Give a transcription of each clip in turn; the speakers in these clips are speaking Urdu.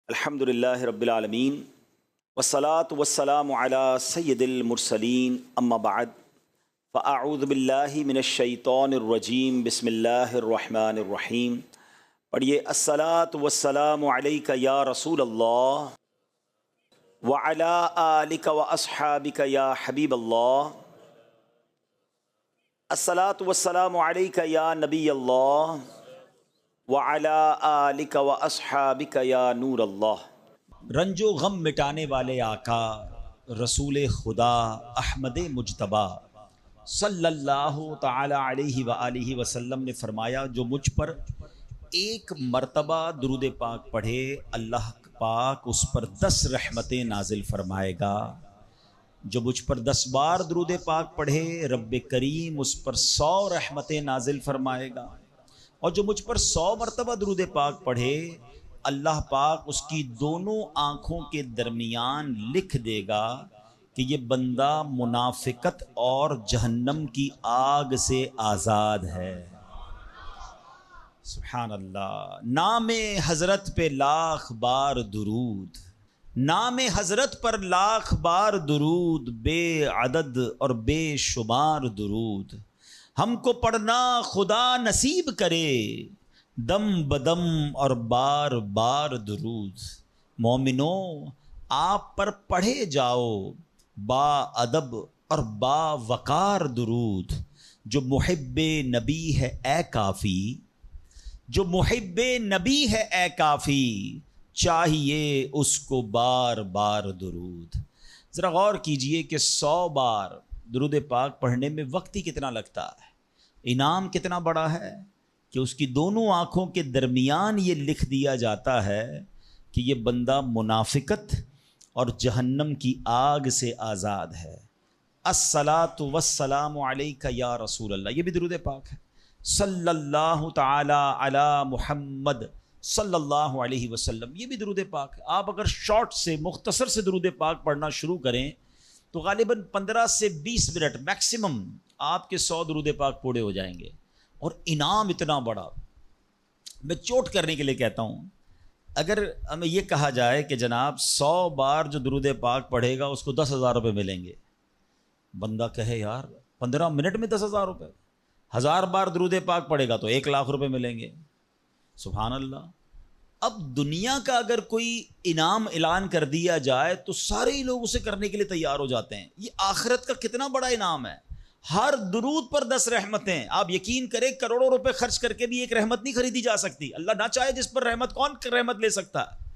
الحمدللہ رب العالمین والصلاة والسلام علی سید المرسلین اما بعد فاعوذ باللہ من الشیطان الرجیم بسم اللہ الرحمن الرحیم. پڑھیے الصلاة والسلام علیک یا رسول اللہ وعلی آلک واصحابک یا حبیب اللہ. الصلاة والسلام علیک یا نبی اللہ وعلی آلک واصحابک یا نور اللہ. رنج و غم مٹانے والے آقا رسول خدا احمد مجتبی صلی اللہ تعالی علیہ وآلہ وسلم نے فرمایا، جو مجھ پر ایک مرتبہ درود پاک پڑھے اللہ پاک اس پر 10 رحمتیں نازل فرمائے گا. جو مجھ پر 10 بار درود پاک پڑھے رب کریم اس پر 100 رحمتیں نازل فرمائے گا. اور جو مجھ پر 100 مرتبہ درود پاک پڑھے اللہ پاک اس کی دونوں آنکھوں کے درمیان لکھ دے گا کہ یہ بندہ منافقت اور جہنم کی آگ سے آزاد ہے. سبحان اللہ. نام حضرت پہ لاکھ بار درود، نام حضرت پر لاکھ بار درود، بے عدد اور بے شمار درود ہم کو پڑھنا خدا نصیب کرے، دم بدم اور بار بار درود. مومنو آپ پر پڑھے جاؤ با ادب اور با وقار درود. جو محب نبی ہے اے کافی، جو محب نبی ہے اے کافی، چاہیے اس کو بار بار درود. ذرا غور کیجئے کہ 100 بار درود پاک پڑھنے میں وقت ہی کتنا لگتا ہے، انعام کتنا بڑا ہے کہ اس کی دونوں آنکھوں کے درمیان یہ لکھ دیا جاتا ہے کہ یہ بندہ منافقت اور جہنم کی آگ سے آزاد ہے. الصلاۃ والسلام علیک یا رسول اللہ، یہ بھی درود پاک ہے. صلی اللہ تعالی علی محمد صلی اللہ علیہ وسلم، یہ بھی درود پاک ہے. آپ اگر شارٹ سے مختصر سے درود پاک پڑھنا شروع کریں تو غالباً 15 سے 20 منٹ میکسیمم آپ کے 100 درود پاک پورے ہو جائیں گے. اور انعام اتنا بڑا، میں چوٹ کرنے کے لیے کہتا ہوں، اگر ہمیں یہ کہا جائے کہ جناب 100 بار جو درود پاک پڑھے گا اس کو 10,000 روپے ملیں گے، بندہ کہے یار 15 منٹ میں 10,000 روپے. 1000 بار درود پاک پڑھے گا تو 1,00,000 روپے ملیں گے. سبحان اللہ. اب دنیا کا اگر کوئی انعام اعلان کر دیا جائے تو سارے ہی لوگ اسے کرنے کے لیے تیار ہو جاتے ہیں. یہ آخرت کا کتنا بڑا انعام ہے. ہر درود پر 10 رحمتیں. آپ یقین کریں کروڑوں روپے خرچ کر کے بھی ایک رحمت نہیں خریدی جا سکتی. اللہ نہ چاہے جس پر رحمت، کون رحمت لے سکتا ہے؟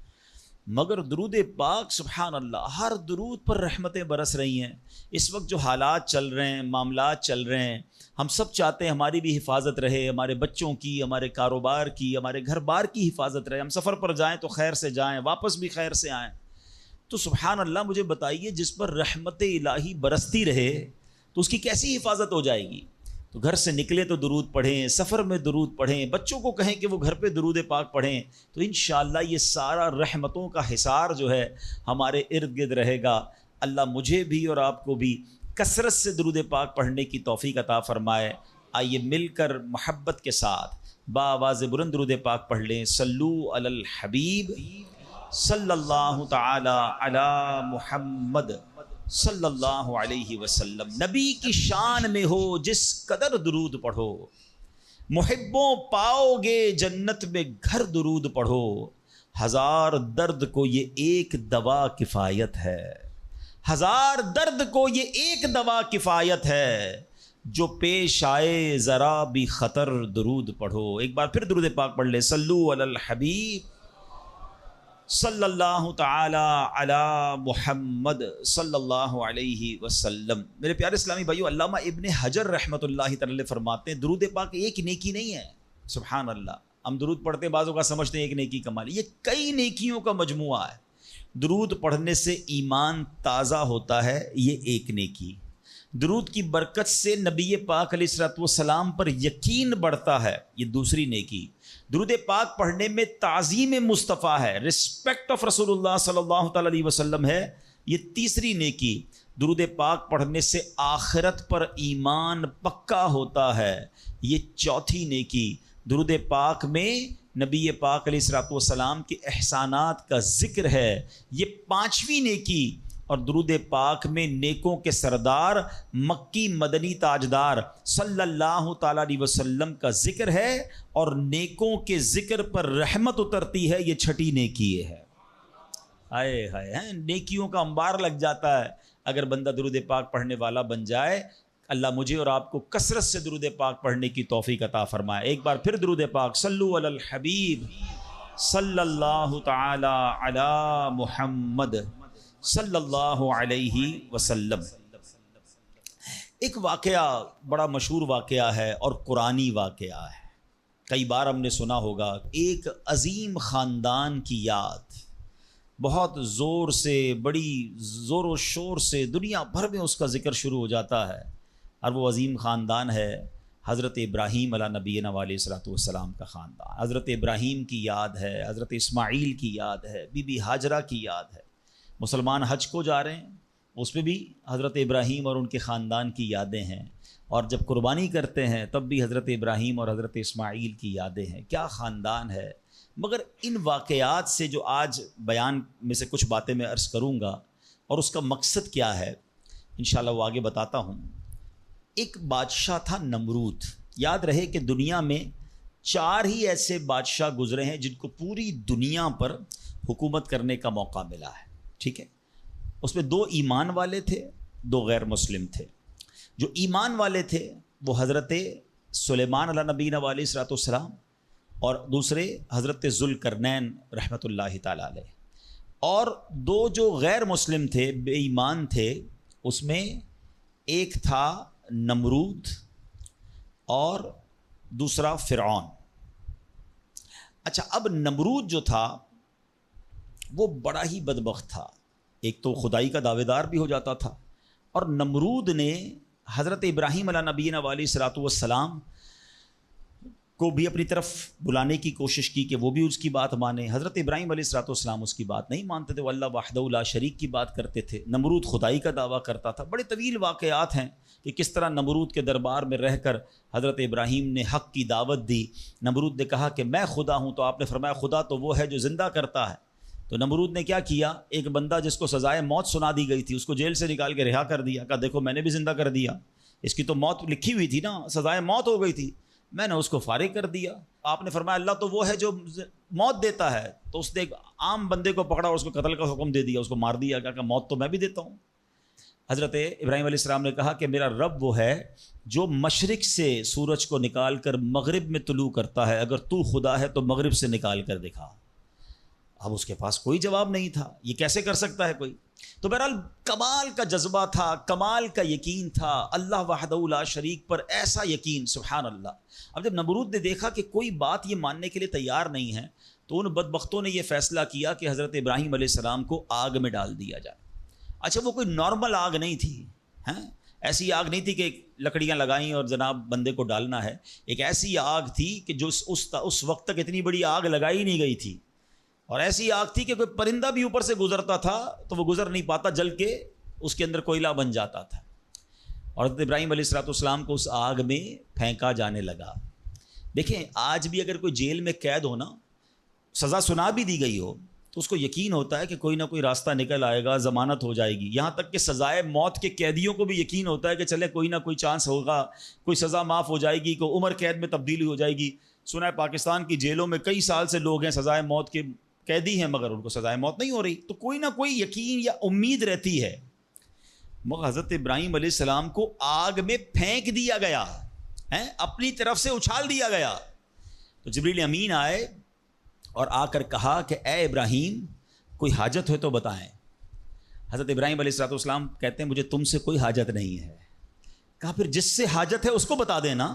مگر درود پاک سبحان اللہ ہر درود پر رحمتیں برس رہی ہیں. اس وقت جو حالات چل رہے ہیں، معاملات چل رہے ہیں، ہم سب چاہتے ہیں ہماری بھی حفاظت رہے، ہمارے بچوں کی، ہمارے کاروبار کی، ہمارے گھر بار کی حفاظت رہے. ہم سفر پر جائیں تو خیر سے جائیں، واپس بھی خیر سے آئیں. تو سبحان اللہ مجھے بتائیے جس پر رحمت الہی برستی رہے تو اس کی کیسی حفاظت ہو جائے گی. تو گھر سے نکلے تو درود پڑھیں، سفر میں درود پڑھیں، بچوں کو کہیں کہ وہ گھر پہ درود پاک پڑھیں، تو انشاءاللہ یہ سارا رحمتوں کا حصار جو ہے ہمارے ارد گرد رہے گا. اللہ مجھے بھی اور آپ کو بھی کثرت سے درود پاک پڑھنے کی توفیق عطا فرمائے. آئیے مل کر محبت کے ساتھ بآواز بلند درود پاک پڑھ لیں. صلو علی الحبیب صلی اللہ تعالی علی محمد صلی اللہ علیہ وسلم. نبی کی شان میں ہو جس قدر درود پڑھو، محبوں پاؤ گے جنت میں گھر درود پڑھو. 1000 درد کو یہ ایک دوا کفایت ہے، 1000 درد کو یہ ایک دوا کفایت ہے. جو پیش آئے ذرا بھی خطر درود پڑھو. ایک بار پھر درود پاک پڑھ لے. صلو علی الحبیب صلی اللہ تعالی علی محمد صلی اللہ علیہ وسلم. میرے پیارے اسلامی بھائیو، علامہ ابن حجر رحمۃ اللہ تعالی فرماتے ہیں درود پاک ایک نیکی نہیں ہے. سبحان اللہ. ہم درود پڑھتے بعضوں کا سمجھتے ہیں ایک نیکی کمال، یہ کئی نیکیوں کا مجموعہ ہے. درود پڑھنے سے ایمان تازہ ہوتا ہے، یہ ایک نیکی. درود کی برکت سے نبی پاک علیہ الصلوۃ والسلام پر یقین بڑھتا ہے، یہ دوسری نیکی. درود پاک پڑھنے میں تعظیم مصطفیٰ ہے، رسپیکٹ آف رسول اللہ صلی اللہ تعالی علیہ وسلم ہے، یہ تیسری نیکی. درود پاک پڑھنے سے آخرت پر ایمان پکا ہوتا ہے، یہ چوتھی نیکی. درود پاک میں نبی پاک علیہ الصلوۃ والسلام کے احسانات کا ذکر ہے، یہ پانچویں نیکی، اور درود پاک میں نیکوں کے سردار مکی مدنی تاجدار صلی اللہ تعالیٰ علیہ وسلم کا ذکر ہے، اور نیکوں کے ذکر پر رحمت اترتی ہے، یہ چھٹی نیکی ہے۔ آئے ہائے، نیکیوں کا انبار لگ جاتا ہے اگر بندہ درود پاک پڑھنے والا بن جائے۔ اللہ مجھے اور آپ کو کثرت سے درود پاک پڑھنے کی توفیق عطا فرمائے۔ ایک بار پھر درود پاک، صلو علی الحبیب صلی اللہ تعالی علی محمد صلی اللہ علیہ وسلم۔ ایک واقعہ بڑا مشہور واقعہ ہے اور قرآنی واقعہ ہے، کئی بار ہم نے سنا ہوگا۔ ایک عظیم خاندان کی یاد، بہت زور سے، بڑی زور و شور سے دنیا بھر میں اس کا ذکر شروع ہو جاتا ہے، اور وہ عظیم خاندان ہے حضرت ابراہیم علیہ نبینا علیہ الصلوۃ والسلام کا خاندان۔ حضرت ابراہیم کی یاد ہے، حضرت اسماعیل کی یاد ہے، بی بی ہاجرہ کی یاد ہے۔ مسلمان حج کو جا رہے ہیں، اس پہ بھی حضرت ابراہیم اور ان کے خاندان کی یادیں ہیں، اور جب قربانی کرتے ہیں تب بھی حضرت ابراہیم اور حضرت اسماعیل کی یادیں ہیں۔ کیا خاندان ہے! مگر ان واقعات سے جو آج بیان میں سے کچھ باتیں میں عرض کروں گا، اور اس کا مقصد کیا ہے انشاءاللہ وہ آگے بتاتا ہوں۔ ایک بادشاہ تھا نمرود۔ یاد رہے کہ دنیا میں 4 ہی ایسے بادشاہ گزرے ہیں جن کو پوری دنیا پر حکومت کرنے کا موقع ملا ہے، ٹھیک ہے؟ اس میں 2 ایمان والے تھے، 2 غیر مسلم تھے۔ جو ایمان والے تھے وہ حضرت سلیمان علیہ نبینا علیہ الصلوۃ والسلام، اور دوسرے حضرت ذوالقرنین رحمۃ اللہ تعالی علیہ۔ اور 2 جو غیر مسلم تھے، بے ایمان تھے، اس میں ایک تھا نمرود اور دوسرا فرعون۔ اچھا، اب نمرود جو تھا وہ بڑا ہی بدبخت تھا۔ ایک تو خدائی کا دعوے دار بھی ہو جاتا تھا، اور نمرود نے حضرت ابراہیم علیہ نبینا علیہ الصلوۃ والسلام کو بھی اپنی طرف بلانے کی کوشش کی کہ وہ بھی اس کی بات مانے۔ حضرت ابراہیم علیہ الصلوۃ والسلام اس کی بات نہیں مانتے تھے، وہ اللہ وحدہ لا شریک کی بات کرتے تھے، نمرود خدائی کا دعویٰ کرتا تھا۔ بڑے طویل واقعات ہیں کہ کس طرح نمرود کے دربار میں رہ کر حضرت ابراہیم نے حق کی دعوت دی۔ نمرود نے کہا کہ میں خدا ہوں، تو آپ نے فرمایا خدا تو وہ ہے جو زندہ کرتا ہے۔ تو نمرود نے کیا کیا، ایک بندہ جس کو سزائے موت سنا دی گئی تھی اس کو جیل سے نکال کے رہا کر دیا، کہا دیکھو میں نے بھی زندہ کر دیا، اس کی تو موت لکھی ہوئی تھی نا، سزائے موت ہو گئی تھی، میں نے اس کو فارغ کر دیا۔ آپ نے فرمایا اللہ تو وہ ہے جو موت دیتا ہے، تو اس نے ایک عام بندے کو پکڑا اور اس کو قتل کا حکم دے دیا، اس کو مار دیا، کہا کہ موت تو میں بھی دیتا ہوں۔ حضرت ابراہیم علیہ السلام نے کہا کہ میرا رب وہ ہے جو مشرق سے سورج کو نکال کر مغرب میں طلوع کرتا ہے، اگر تو خدا ہے تو مغرب سے نکال کر دکھا۔ اب اس کے پاس کوئی جواب نہیں تھا، یہ کیسے کر سکتا ہے کوئی؟ تو بہرحال کمال کا جذبہ تھا، کمال کا یقین تھا، اللہ وحدہ لا شریک پر ایسا یقین، سبحان اللہ۔ اب جب نمرود نے دیکھا کہ کوئی بات یہ ماننے کے لیے تیار نہیں ہے، تو ان بدبختوں نے یہ فیصلہ کیا کہ حضرت ابراہیم علیہ السلام کو آگ میں ڈال دیا جائے۔ اچھا، وہ کوئی نارمل آگ نہیں تھی، ایسی آگ نہیں تھی کہ لکڑیاں لگائیں اور جناب بندے کو ڈالنا ہے، ایک ایسی آگ تھی کہ جو اس وقت تک اتنی بڑی آگ لگائی نہیں گئی تھی، اور ایسی آگ تھی کہ کوئی پرندہ بھی اوپر سے گزرتا تھا تو وہ گزر نہیں پاتا، جل کے اس کے اندر کوئلہ بن جاتا تھا۔ اور حضرت ابراہیم علیہ الصلوۃ والسلام کو اس آگ میں پھینکا جانے لگا۔ دیکھیں آج بھی اگر کوئی جیل میں قید ہو نا، سزا سنا بھی دی گئی ہو، تو اس کو یقین ہوتا ہے کہ کوئی نہ کوئی راستہ نکل آئے گا، ضمانت ہو جائے گی۔ یہاں تک کہ سزائے موت کے قیدیوں کو بھی یقین ہوتا ہے کہ چلے کوئی نہ کوئی چانس ہوگا، کوئی سزا معاف ہو جائے گی، کوئی عمر قید میں تبدیلی ہو جائے گی۔ سنا ہے پاکستان کی جیلوں میں کئی سال سے لوگ ہیں سزائے موت کے قیدی ہیں، مگر ان کو سزائے موت نہیں ہو رہی، تو کوئی نہ کوئی یقین یا امید رہتی ہے۔ مگر حضرت ابراہیم علیہ السلام کو آگ میں پھینک دیا گیا، اپنی طرف سے اچھال دیا گیا۔ تو جبریل امین آئے اور آ کر کہا کہ اے ابراہیم کوئی حاجت ہے تو بتائیں۔ حضرت ابراہیم علیہ الصلوۃ والسلام کہتے ہیں مجھے تم سے کوئی حاجت نہیں ہے۔ کہا پھر جس سے حاجت ہے اس کو بتا دینا،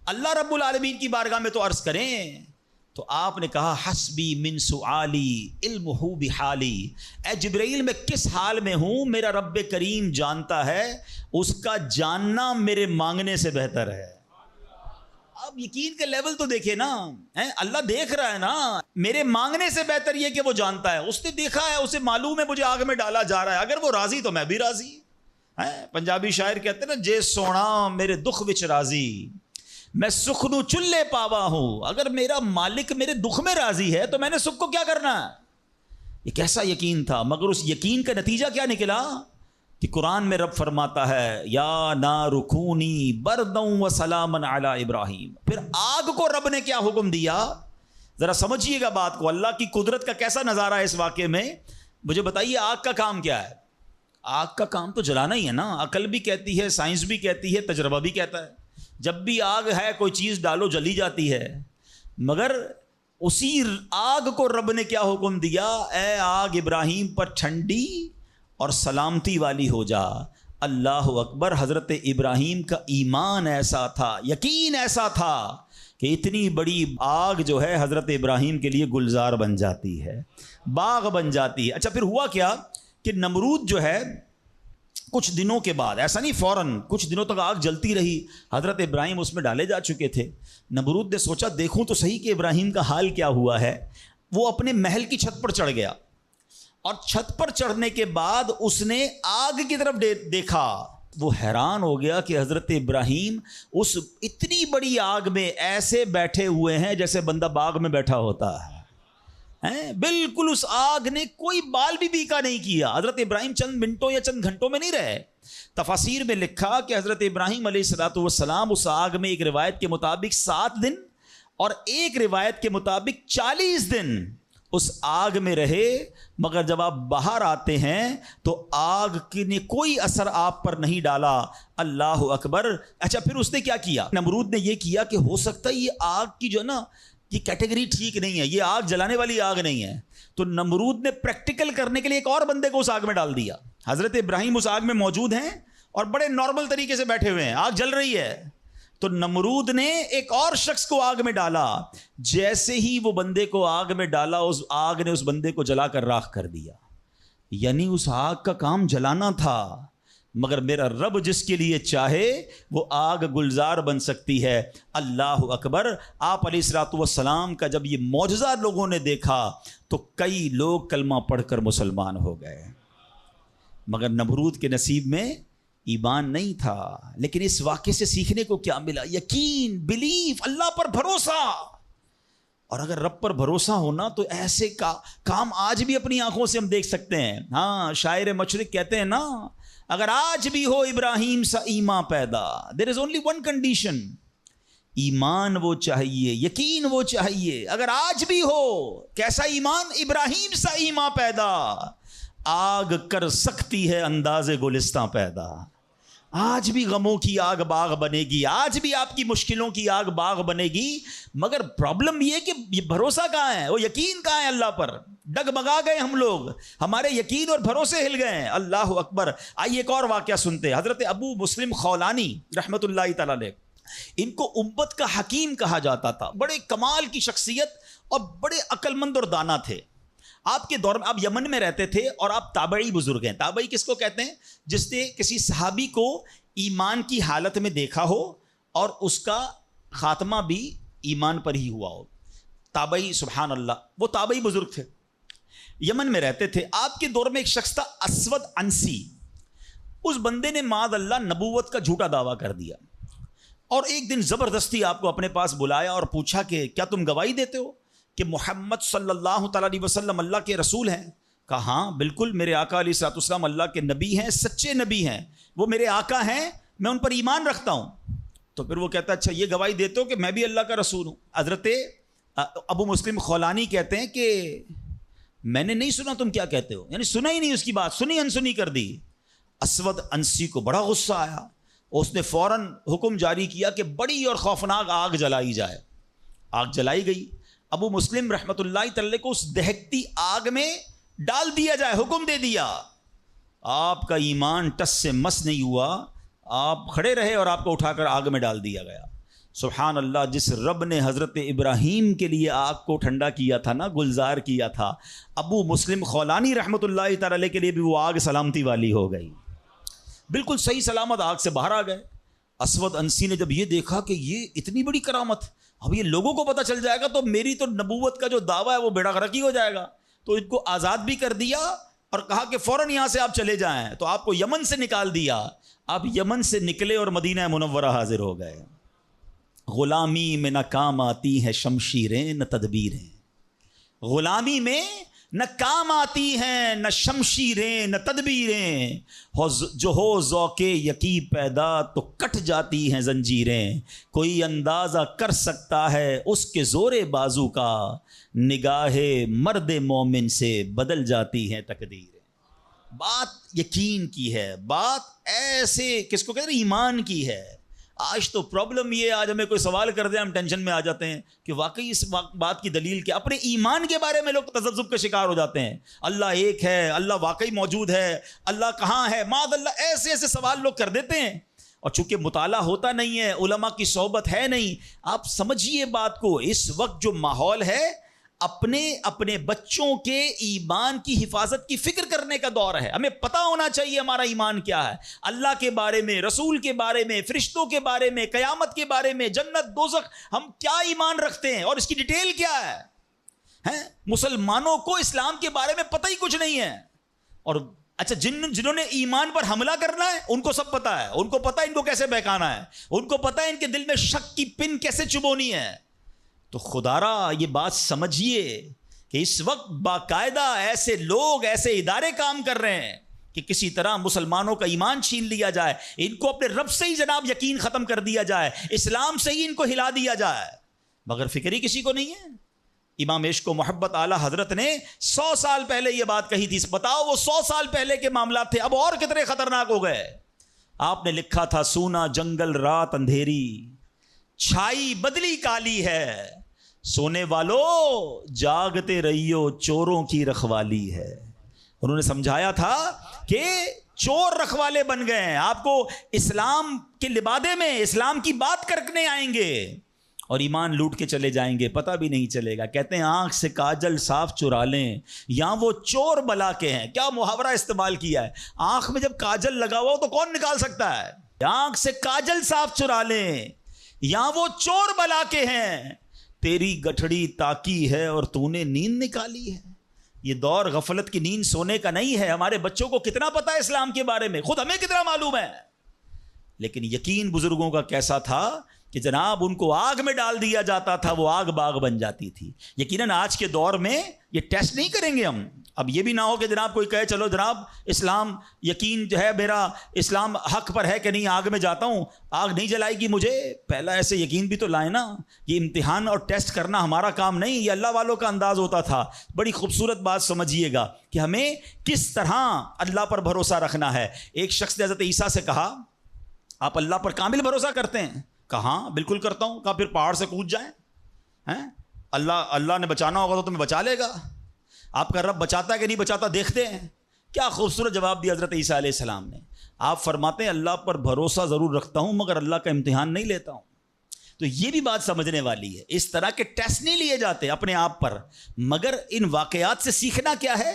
اللہ رب العالمین کی بارگاہ میں تو عرض کریں۔ تو آپ نے کہا حسبی من سؤالی علمہ بحالی، اے جبرائیل میں کس حال میں ہوں میرا رب کریم جانتا ہے، اس کا جاننا میرے مانگنے سے بہتر ہے۔ اب یقین کا لیول تو دیکھے نا، اللہ دیکھ رہا ہے نا، میرے مانگنے سے بہتر یہ کہ وہ جانتا ہے، اس نے دیکھا ہے، اسے معلوم ہے مجھے آگ میں ڈالا جا رہا ہے، اگر وہ راضی تو میں بھی راضی۔ پنجابی شاعر کہتے ہیں نا جے سونا میرے دکھ وچ راضی، میں سخنو چلے پاوا ہوں، اگر میرا مالک میرے دکھ میں راضی ہے تو میں نے سکھ کو کیا کرنا ہے؟ یہ کیسا یقین تھا، مگر اس یقین کا نتیجہ کیا نکلا کہ قرآن میں رب فرماتا ہے یا نار کونی بردًا وسلاما علی ابراہیم. پھر آگ کو رب نے کیا حکم دیا؟ ذرا سمجھیے گا بات کو، اللہ کی قدرت کا کیسا نظارہ ہے اس واقعے میں. مجھے بتائیے آگ کا کام کیا ہے؟ آگ کا کام تو جلانا ہی ہے نا. عقل بھی کہتی ہے، سائنس بھی کہتی ہے، تجربہ بھی کہتا ہے جب بھی آگ ہے کوئی چیز ڈالو جلی جاتی ہے. مگر اسی آگ کو رب نے کیا حکم دیا؟ اے آگ ابراہیم پر ٹھنڈی اور سلامتی والی ہو جا. اللہ اکبر. حضرت ابراہیم کا ایمان ایسا تھا، یقین ایسا تھا کہ اتنی بڑی آگ جو ہے حضرت ابراہیم کے لیے گلزار بن جاتی ہے، باغ بن جاتی ہے. اچھا پھر ہوا کیا کہ نمرود جو ہے کچھ دنوں کے بعد، ایسا نہیں فوراً، کچھ دنوں تک آگ جلتی رہی، حضرت ابراہیم اس میں ڈالے جا چکے تھے. نمرود نے سوچا دیکھوں تو صحیح کہ ابراہیم کا حال کیا ہوا ہے. وہ اپنے محل کی چھت پر چڑھ گیا اور چھت پر چڑھنے کے بعد اس نے آگ کی طرف دیکھا. وہ حیران ہو گیا کہ حضرت ابراہیم اس اتنی بڑی آگ میں ایسے بیٹھے ہوئے ہیں جیسے بندہ باغ میں بیٹھا ہوتا ہے. بالکل اس آگ نے کوئی بال بھی بیکا نہیں کیا. حضرت ابراہیم چند منٹوں یا چند گھنٹوں میں نہیں رہے. تفاسیر میں لکھا کہ حضرت ابراہیم علیہ الصلوۃ والسلام اس آگ میں ایک روایت کے مطابق 7 دن اور ایک روایت کے مطابق 40 دن اس آگ میں رہے. مگر جب آپ باہر آتے ہیں تو آگ نے کوئی اثر آپ پر نہیں ڈالا. اللہ اکبر. اچھا پھر اس نے کیا کیا؟ نمرود نے یہ کیا کہ ہو سکتا ہے یہ آگ کی جو ہے نا یہ کیٹیگری ٹھیک نہیں ہے، یہ آگ جلانے والی آگ نہیں ہے. تو نمرود نے پریکٹیکل کرنے کے لیے ایک اور بندے کو اس آگ میں ڈال دیا. حضرت ابراہیم اس آگ میں موجود ہیں اور بڑے نارمل طریقے سے بیٹھے ہوئے ہیں، آگ جل رہی ہے. تو نمرود نے ایک اور شخص کو آگ میں ڈالا. جیسے ہی وہ بندے کو آگ میں ڈالا اس آگ نے اس بندے کو جلا کر راکھ کر دیا. یعنی اس آگ کا کام جلانا تھا، مگر میرا رب جس کے لیے چاہے وہ آگ گلزار بن سکتی ہے. اللہ اکبر. آپ علیہ الصلوۃ والسلام کا جب یہ معجزہ لوگوں نے دیکھا تو کئی لوگ کلمہ پڑھ کر مسلمان ہو گئے. مگر نمرود کے نصیب میں ایمان نہیں تھا. لیکن اس واقعے سے سیکھنے کو کیا ملا؟ یقین، بلیف، اللہ پر بھروسہ. اور اگر رب پر بھروسہ ہونا تو ایسے کام آج بھی اپنی آنکھوں سے ہم دیکھ سکتے ہیں. ہاں شاعر مشرق کہتے ہیں نا، اگر آج بھی ہو ابراہیم سا ایمان پیدا، دیر از اونلی ون کنڈیشن، ایمان وہ چاہیے، یقین وہ چاہیے. اگر آج بھی ہو کیسا ایمان؟ ابراہیم سا ایمان پیدا. آگ کر سکتی ہے انداز گلستاں پیدا. آج بھی غموں کی آگ باغ بنے گی، آج بھی آپ کی مشکلوں کی آگ باغ بنے گی. مگر پرابلم یہ کہ یہ بھروسہ کہاں ہے، وہ یقین کہاں ہے اللہ پر؟ ڈگمگا گئے ہم لوگ، ہمارے یقین اور بھروسے ہل گئے ہیں. اللہ اکبر. آئیے ایک اور واقعہ سنتے ہیں. حضرت ابو مسلم خولانی رحمۃ اللہ تعالیٰ علیہ، ان کو امت کا حکیم کہا جاتا تھا. بڑے کمال کی شخصیت اور بڑے عقل مند اور دانا تھے. آپ کے دور میں آپ یمن میں رہتے تھے اور آپ تابعی بزرگ ہیں. تابعی کس کو کہتے ہیں؟ جس نے کسی صحابی کو ایمان کی حالت میں دیکھا ہو اور اس کا خاتمہ بھی ایمان پر ہی ہوا ہو. تابعی، سبحان اللہ. وہ تابعی بزرگ تھے، یمن میں رہتے تھے. آپ کے دور میں ایک شخص تھا اسود انسی. اس بندے نے معاذ اللہ نبوت کا جھوٹا دعویٰ کر دیا اور ایک دن زبردستی آپ کو اپنے پاس بلایا اور پوچھا کہ کیا تم گواہی دیتے ہو کہ محمد صلی اللہ تعالیٰ علیہ وسلم اللہ کے رسول ہیں؟ کہا ہاں بالکل، میرے آقا علیہ الصلوۃ والسلام اللہ کے نبی ہیں، سچے نبی ہیں، وہ میرے آقا ہیں، میں ان پر ایمان رکھتا ہوں. تو پھر وہ کہتا ہے اچھا یہ گواہی دیتے ہو کہ میں بھی اللہ کا رسول ہوں؟ حضرت ابو مسلم خولانی کہتے ہیں کہ میں نے نہیں سنا تم کیا کہتے ہو، یعنی سنا ہی نہیں، اس کی بات سنی انسنی کر دی. اسود انسی کو بڑا غصہ آیا، اس نے فوراً حکم جاری کیا کہ بڑی اور خوفناک آگ جلائی جائے. آگ جلائی گئی. ابو مسلم رحمۃ اللہ تعالی کو اس دہکتی آگ میں ڈال دیا جائے، حکم دے دیا. آپ کا ایمان ٹس سے مس نہیں ہوا، آپ کھڑے رہے اور آپ کو اٹھا کر آگ میں ڈال دیا گیا. سبحان اللہ. جس رب نے حضرت ابراہیم کے لیے آگ کو ٹھنڈا کیا تھا نا، گلزار کیا تھا، ابو مسلم خولانی رحمۃ اللہ تعالی کے لیے بھی وہ آگ سلامتی والی ہو گئی. بالکل صحیح سلامت آگ سے باہر آ گئے. اسود انسی نے جب یہ دیکھا کہ یہ اتنی بڑی کرامت، اب یہ لوگوں کو پتہ چل جائے گا تو میری تو نبوت کا جو دعویٰ ہے وہ بیڑا غرق ہی ہو جائے گا. تو ان کو آزاد بھی کر دیا اور کہا کہ فوراً یہاں سے آپ چلے جائیں. تو آپ کو یمن سے نکال دیا. آپ یمن سے نکلے اور مدینہ منورہ حاضر ہو گئے. غلامی میں نہ کام آتی ہیں شمشیریں نہ تدبیریں، غلامی میں نہ کام آتی ہیں نہ شمشیریں نہ تدبیریں، جو ہو ذوق یقی پیدا تو کٹ جاتی ہیں زنجیریں، کوئی اندازہ کر سکتا ہے اس کے زور بازو کا، نگاہ مرد مومن سے بدل جاتی ہیں تقدیریں۔ بات یقین کی ہے، بات ایسے کس کو کہتے ہیں، ایمان کی ہے۔ آج تو پرابلم یہ ہے، آج ہمیں کوئی سوال کر دیں ہم ٹینشن میں آ جاتے ہیں کہ واقعی اس بات کی دلیل کیا، اپنے ایمان کے بارے میں لوگ تذبذب کا شکار ہو جاتے ہیں۔ اللہ ایک ہے، اللہ واقعی موجود ہے، اللہ کہاں ہے، معاذ اللہ، ایسے ایسے سوال لوگ کر دیتے ہیں، اور چونکہ مطالعہ ہوتا نہیں ہے، علماء کی صحبت ہے نہیں۔ آپ سمجھیے بات کو، اس وقت جو ماحول ہے اپنے بچوں کے ایمان کی حفاظت کی فکر کرنے کا دور ہے۔ ہمیں پتہ ہونا چاہیے ہمارا ایمان کیا ہے، اللہ کے بارے میں، رسول کے بارے میں، فرشتوں کے بارے میں، قیامت کے بارے میں، جنت دوزخ، ہم کیا ایمان رکھتے ہیں اور اس کی ڈیٹیل کیا ہے۔ مسلمانوں کو اسلام کے بارے میں پتہ ہی کچھ نہیں ہے، اور اچھا جنہوں نے ایمان پر حملہ کرنا ہے ان کو سب پتہ ہے، ان کو پتہ ہے ان کو کیسے بہکانا ہے، ان کو پتہ ہے ان کے دل میں شک کی پن کیسے چبونی ہے۔ تو خدارا یہ بات سمجھیے کہ اس وقت باقاعدہ ایسے لوگ، ایسے ادارے کام کر رہے ہیں کہ کسی طرح مسلمانوں کا ایمان چھین لیا جائے، ان کو اپنے رب سے ہی جناب یقین ختم کر دیا جائے، اسلام سے ہی ان کو ہلا دیا جائے، مگر فکر ہی کسی کو نہیں ہے۔ امام عشق و محبت اعلیٰ حضرت نے 100 سال پہلے یہ بات کہی تھی، بتاؤ وہ 100 سال پہلے کے معاملات تھے، اب اور کتنے خطرناک ہو گئے۔ آپ نے لکھا تھا، سونا جنگل رات اندھیری، چھائی بدلی کالی ہے، سونے والو جاگتے رہیو چوروں کی رکھوالی ہے۔ انہوں نے سمجھایا تھا کہ چور رکھوالے بن گئے ہیں، آپ کو اسلام کے لبادے میں اسلام کی بات کرنے آئیں گے اور ایمان لوٹ کے چلے جائیں گے، پتہ بھی نہیں چلے گا۔ کہتے ہیں آنکھ سے کاجل صاف چرا لیں یا وہ چور بلا کے ہیں۔ کیا محاورہ استعمال کیا ہے، آنکھ میں جب کاجل لگا ہوا ہو تو کون نکال سکتا ہے؟ آنکھ سے کاجل صاف چرا لیں یا وہ چور بلا کے ہیں، تیری گٹھڑی تاکی ہے اور تو نے نیند نکالی ہے۔ یہ دور غفلت کی نیند سونے کا نہیں ہے۔ ہمارے بچوں کو کتنا پتا ہے اسلام کے بارے میں، خود ہمیں کتنا معلوم ہے، لیکن یقین بزرگوں کا کیسا تھا کہ جناب ان کو آگ میں ڈال دیا جاتا تھا، وہ آگ باغ بن جاتی تھی۔ یقیناً آج کے دور میں یہ ٹیسٹ نہیں کریں گے ہم۔ اب یہ بھی نہ ہو کہ جناب کوئی کہے چلو جناب اسلام یقین جو ہے میرا، اسلام حق پر ہے کہ نہیں، آگ میں جاتا ہوں، آگ نہیں جلائے گی مجھے۔ پہلا ایسے یقین بھی تو لائے نا۔ یہ امتحان اور ٹیسٹ کرنا ہمارا کام نہیں، یہ اللہ والوں کا انداز ہوتا تھا۔ بڑی خوبصورت بات سمجھیے گا کہ ہمیں کس طرح اللہ پر بھروسہ رکھنا ہے۔ ایک شخص نے حضرت عیسیٰ سے کہا آپ اللہ پر کامل بھروسہ کرتے ہیں؟ کہا بالکل کرتا ہوں۔ کہا پھر پہاڑ سے کود جائیں، اللہ نے بچانا ہوگا تو تمہیں بچا لے گا، آپ کا رب بچاتا ہے کہ نہیں بچاتا دیکھتے ہیں۔ کیا خوبصورت جواب دیا حضرت عیسیٰ علیہ السلام نے۔ آپ فرماتے ہیں اللہ پر بھروسہ ضرور رکھتا ہوں مگر اللہ کا امتحان نہیں لیتا ہوں۔ تو یہ بھی بات سمجھنے والی ہے، اس طرح کے ٹیسٹ نہیں لیے جاتے اپنے آپ پر، مگر ان واقعات سے سیکھنا کیا ہے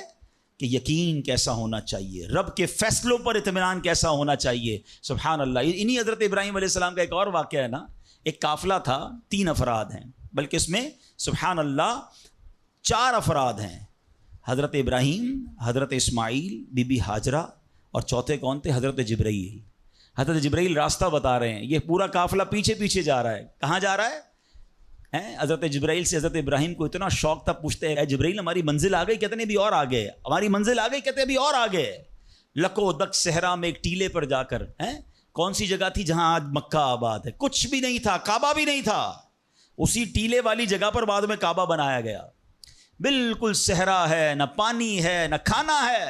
کہ یقین کیسا ہونا چاہیے، رب کے فیصلوں پر اطمینان کیسا ہونا چاہیے۔ سبحان اللہ۔ انہی حضرت ابراہیم علیہ السلام کا ایک اور واقعہ ہے نا، ایک قافلہ تھا، 3 افراد ہیں، بلکہ اس میں سبحان اللہ 4 افراد ہیں، حضرت ابراہیم، حضرت اسماعیل، بی بی ہاجرہ، اور چوتھے کون تھے؟ حضرت جبرائیل۔ حضرت جبرائیل راستہ بتا رہے ہیں، یہ پورا قافلہ پیچھے پیچھے جا رہا ہے۔ کہاں جا رہا ہے؟ حضرت جبرائیل سے حضرت ابراہیم کو اتنا شوق تھا، پوچھتے ہیں اے جبرائیل ہماری منزل آ گئی؟ کہتے ہیں ابھی اور آگے، ہماری منزل آ گئی؟ کہتے ہیں ابھی اور آگے۔ لکو دک صحرا میں ایک ٹیلے پر جا کر، کون سی جگہ تھی جہاں آج مکہ آباد ہے؟ کچھ بھی نہیں تھا، کعبہ بھی نہیں تھا، اسی ٹیلے والی جگہ پر بعد میں کعبہ بنایا گیا۔ بالکل صحرا ہے، نہ پانی ہے نہ کھانا ہے۔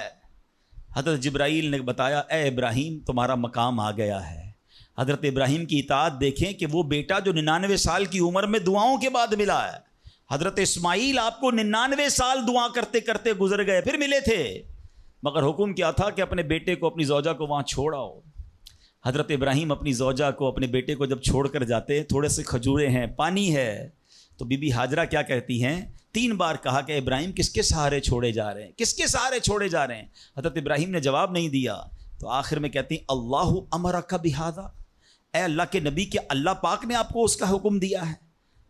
حضرت جبرائیل نے بتایا اے ابراہیم تمہارا مقام آ گیا ہے۔ حضرت ابراہیم کی اطاعت دیکھیں کہ وہ بیٹا جو 99 سال کی عمر میں دعاؤں کے بعد ملا ہے، حضرت اسماعیل آپ کو 99 سال دعا کرتے کرتے گزر گئے، پھر ملے تھے، مگر حکم کیا تھا کہ اپنے بیٹے کو، اپنی زوجہ کو وہاں چھوڑ آؤ۔ حضرت ابراہیم اپنی زوجہ کو، اپنے بیٹے کو جب چھوڑ کر جاتے، تھوڑے سے کھجورے ہیں، پانی ہے، تو بی بی ہاجرہ کیا کہتی ہیں؟ 3 بار کہا کہ ابراہیم کس کے سہارے چھوڑے جا رہے ہیں، کس کے سہارے چھوڑے جا رہے ہیں؟ حضرت ابراہیم نے جواب نہیں دیا، تو آخر میں کہتی ہیں اللہ امرک بہذا، اے اللہ کے نبی، کہ اللہ پاک نے آپ کو اس کا حکم دیا ہے؟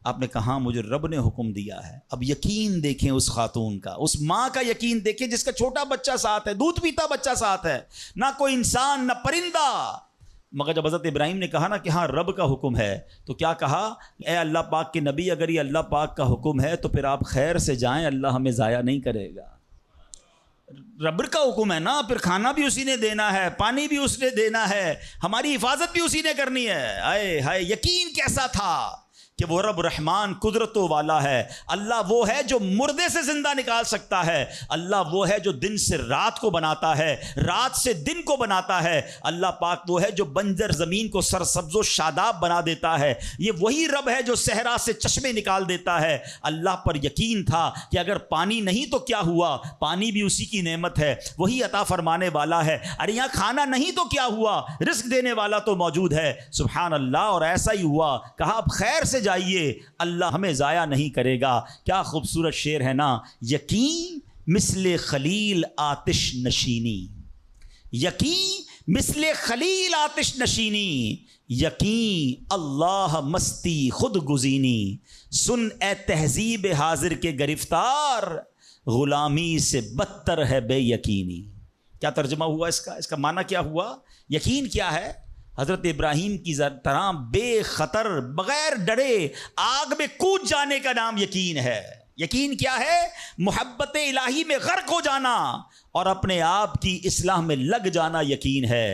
آپ نے کہا مجھے رب نے حکم دیا ہے۔ اب یقین دیکھیں اس خاتون کا، اس ماں کا یقین دیکھیں جس کا چھوٹا بچہ ساتھ ہے، دودھ پیتا بچہ ساتھ ہے، نہ کوئی انسان نہ پرندہ، مگر جب حضرت ابراہیم نے کہا نا کہ ہاں رب کا حکم ہے، تو کیا کہا؟ اے اللہ پاک کے نبی، اگر یہ اللہ پاک کا حکم ہے تو پھر آپ خیر سے جائیں، اللہ ہمیں ضائع نہیں کرے گا۔ رب کا حکم ہے نا، پھر کھانا بھی اسی نے دینا ہے، پانی بھی اس نے دینا ہے، ہماری حفاظت بھی اسی نے کرنی ہے۔ آئے ہائے، یقین کیسا تھا کہ وہ رب رحمان قدرتوں والا ہے۔ اللہ وہ ہے جو مردے سے زندہ نکال سکتا ہے، اللہ وہ ہے جو دن سے رات کو بناتا ہے، رات سے دن کو بناتا ہے، اللہ پاک وہ ہے جو بنجر زمین کو سرسبز و شاداب بنا دیتا ہے، یہ وہی رب ہے جو صحرا سے چشمے نکال دیتا ہے۔ اللہ پر یقین تھا کہ اگر پانی نہیں تو کیا ہوا، پانی بھی اسی کی نعمت ہے، وہی عطا فرمانے والا ہے۔ ارے یہاں کھانا نہیں تو کیا ہوا، رزق دینے والا تو موجود ہے، سبحان اللہ۔ اور ایسا ہی ہوا، کہا اب خیر سے جائیے، اللہ ہمیں ضائع نہیں کرے گا۔ کیا خوبصورت شعر ہے نا، یقین مثل خلیل آتش نشینی، یقین مثل خلیل آتش نشینی، یقین اللہ مستی خود گزینی، سن اے تہذیب حاضر کے گرفتار، غلامی سے بدتر ہے بے یقینی۔ کیا ترجمہ ہوا اس کا معنی کیا ہوا؟ یقین کیا ہے؟ حضرت ابراہیم کی طرح بے خطر بغیر ڈرے آگ میں کود جانے کا نام یقین ہے۔ یقین کیا ہے؟ محبت الہی میں غرق ہو جانا اور اپنے آپ کی اصلاح میں لگ جانا یقین ہے۔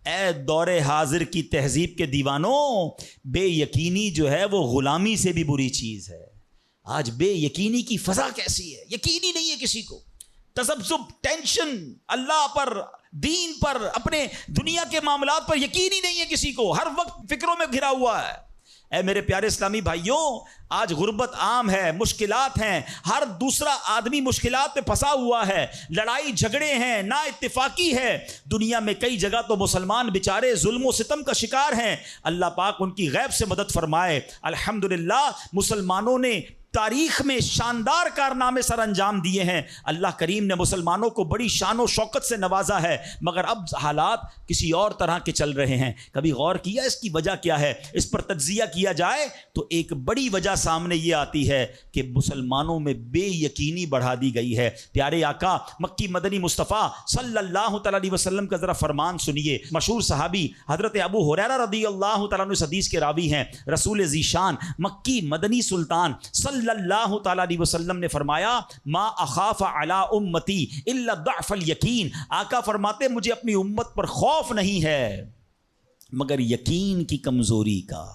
اے دور حاضر کی تہذیب کے دیوانوں، بے یقینی جو ہے وہ غلامی سے بھی بری چیز ہے۔ آج بے یقینی کی فضا کیسی ہے، یقین ہی نہیں ہے کسی کو، تذبذب، ٹینشن، اللہ پر، دین پر، اپنے دنیا کے معاملات پر یقین ہی نہیں ہے کسی کو، ہر وقت فکروں میں گھرا ہوا ہے۔ اے میرے پیارے اسلامی بھائیوں، آج غربت عام ہے، مشکلات ہیں، ہر دوسرا آدمی مشکلات میں پھنسا ہوا ہے، لڑائی جھگڑے ہیں، نا اتفاقی ہے، دنیا میں کئی جگہ تو مسلمان بیچارے ظلم و ستم کا شکار ہیں۔ اللہ پاک ان کی غیب سے مدد فرمائے۔ الحمدللہ مسلمانوں نے تاریخ میں شاندار کارنامے سر انجام دیے ہیں، اللہ کریم نے مسلمانوں کو بڑی شان و شوکت سے نوازا ہے، مگر اب حالات کسی اور طرح کے چل رہے ہیں۔ کبھی غور کیا اس کی وجہ کیا ہے؟ اس پر تجزیہ کیا جائے تو ایک بڑی وجہ سامنے یہ آتی ہے کہ مسلمانوں میں بے یقینی بڑھا دی گئی ہے۔ پیارے آقا مکی مدنی مصطفیٰ صلی اللہ تعالیٰ علیہ وسلم کا ذرا فرمان سنیے۔ مشہور صحابی حضرت ابو ہریرہ رضی اللہ تعالیٰ عنہ اس حدیث کے راوی ہیں، رسول ذیشان مکی مدنی سلطان صلی اللہ تعالیٰ علیہ وسلم نے فرمایا، ما اخاف علی امتی الا ضعف الیقین، آقا فرماتے مجھے اپنی امت پر خوف نہیں ہے مگر یقین کی کمزوری کا،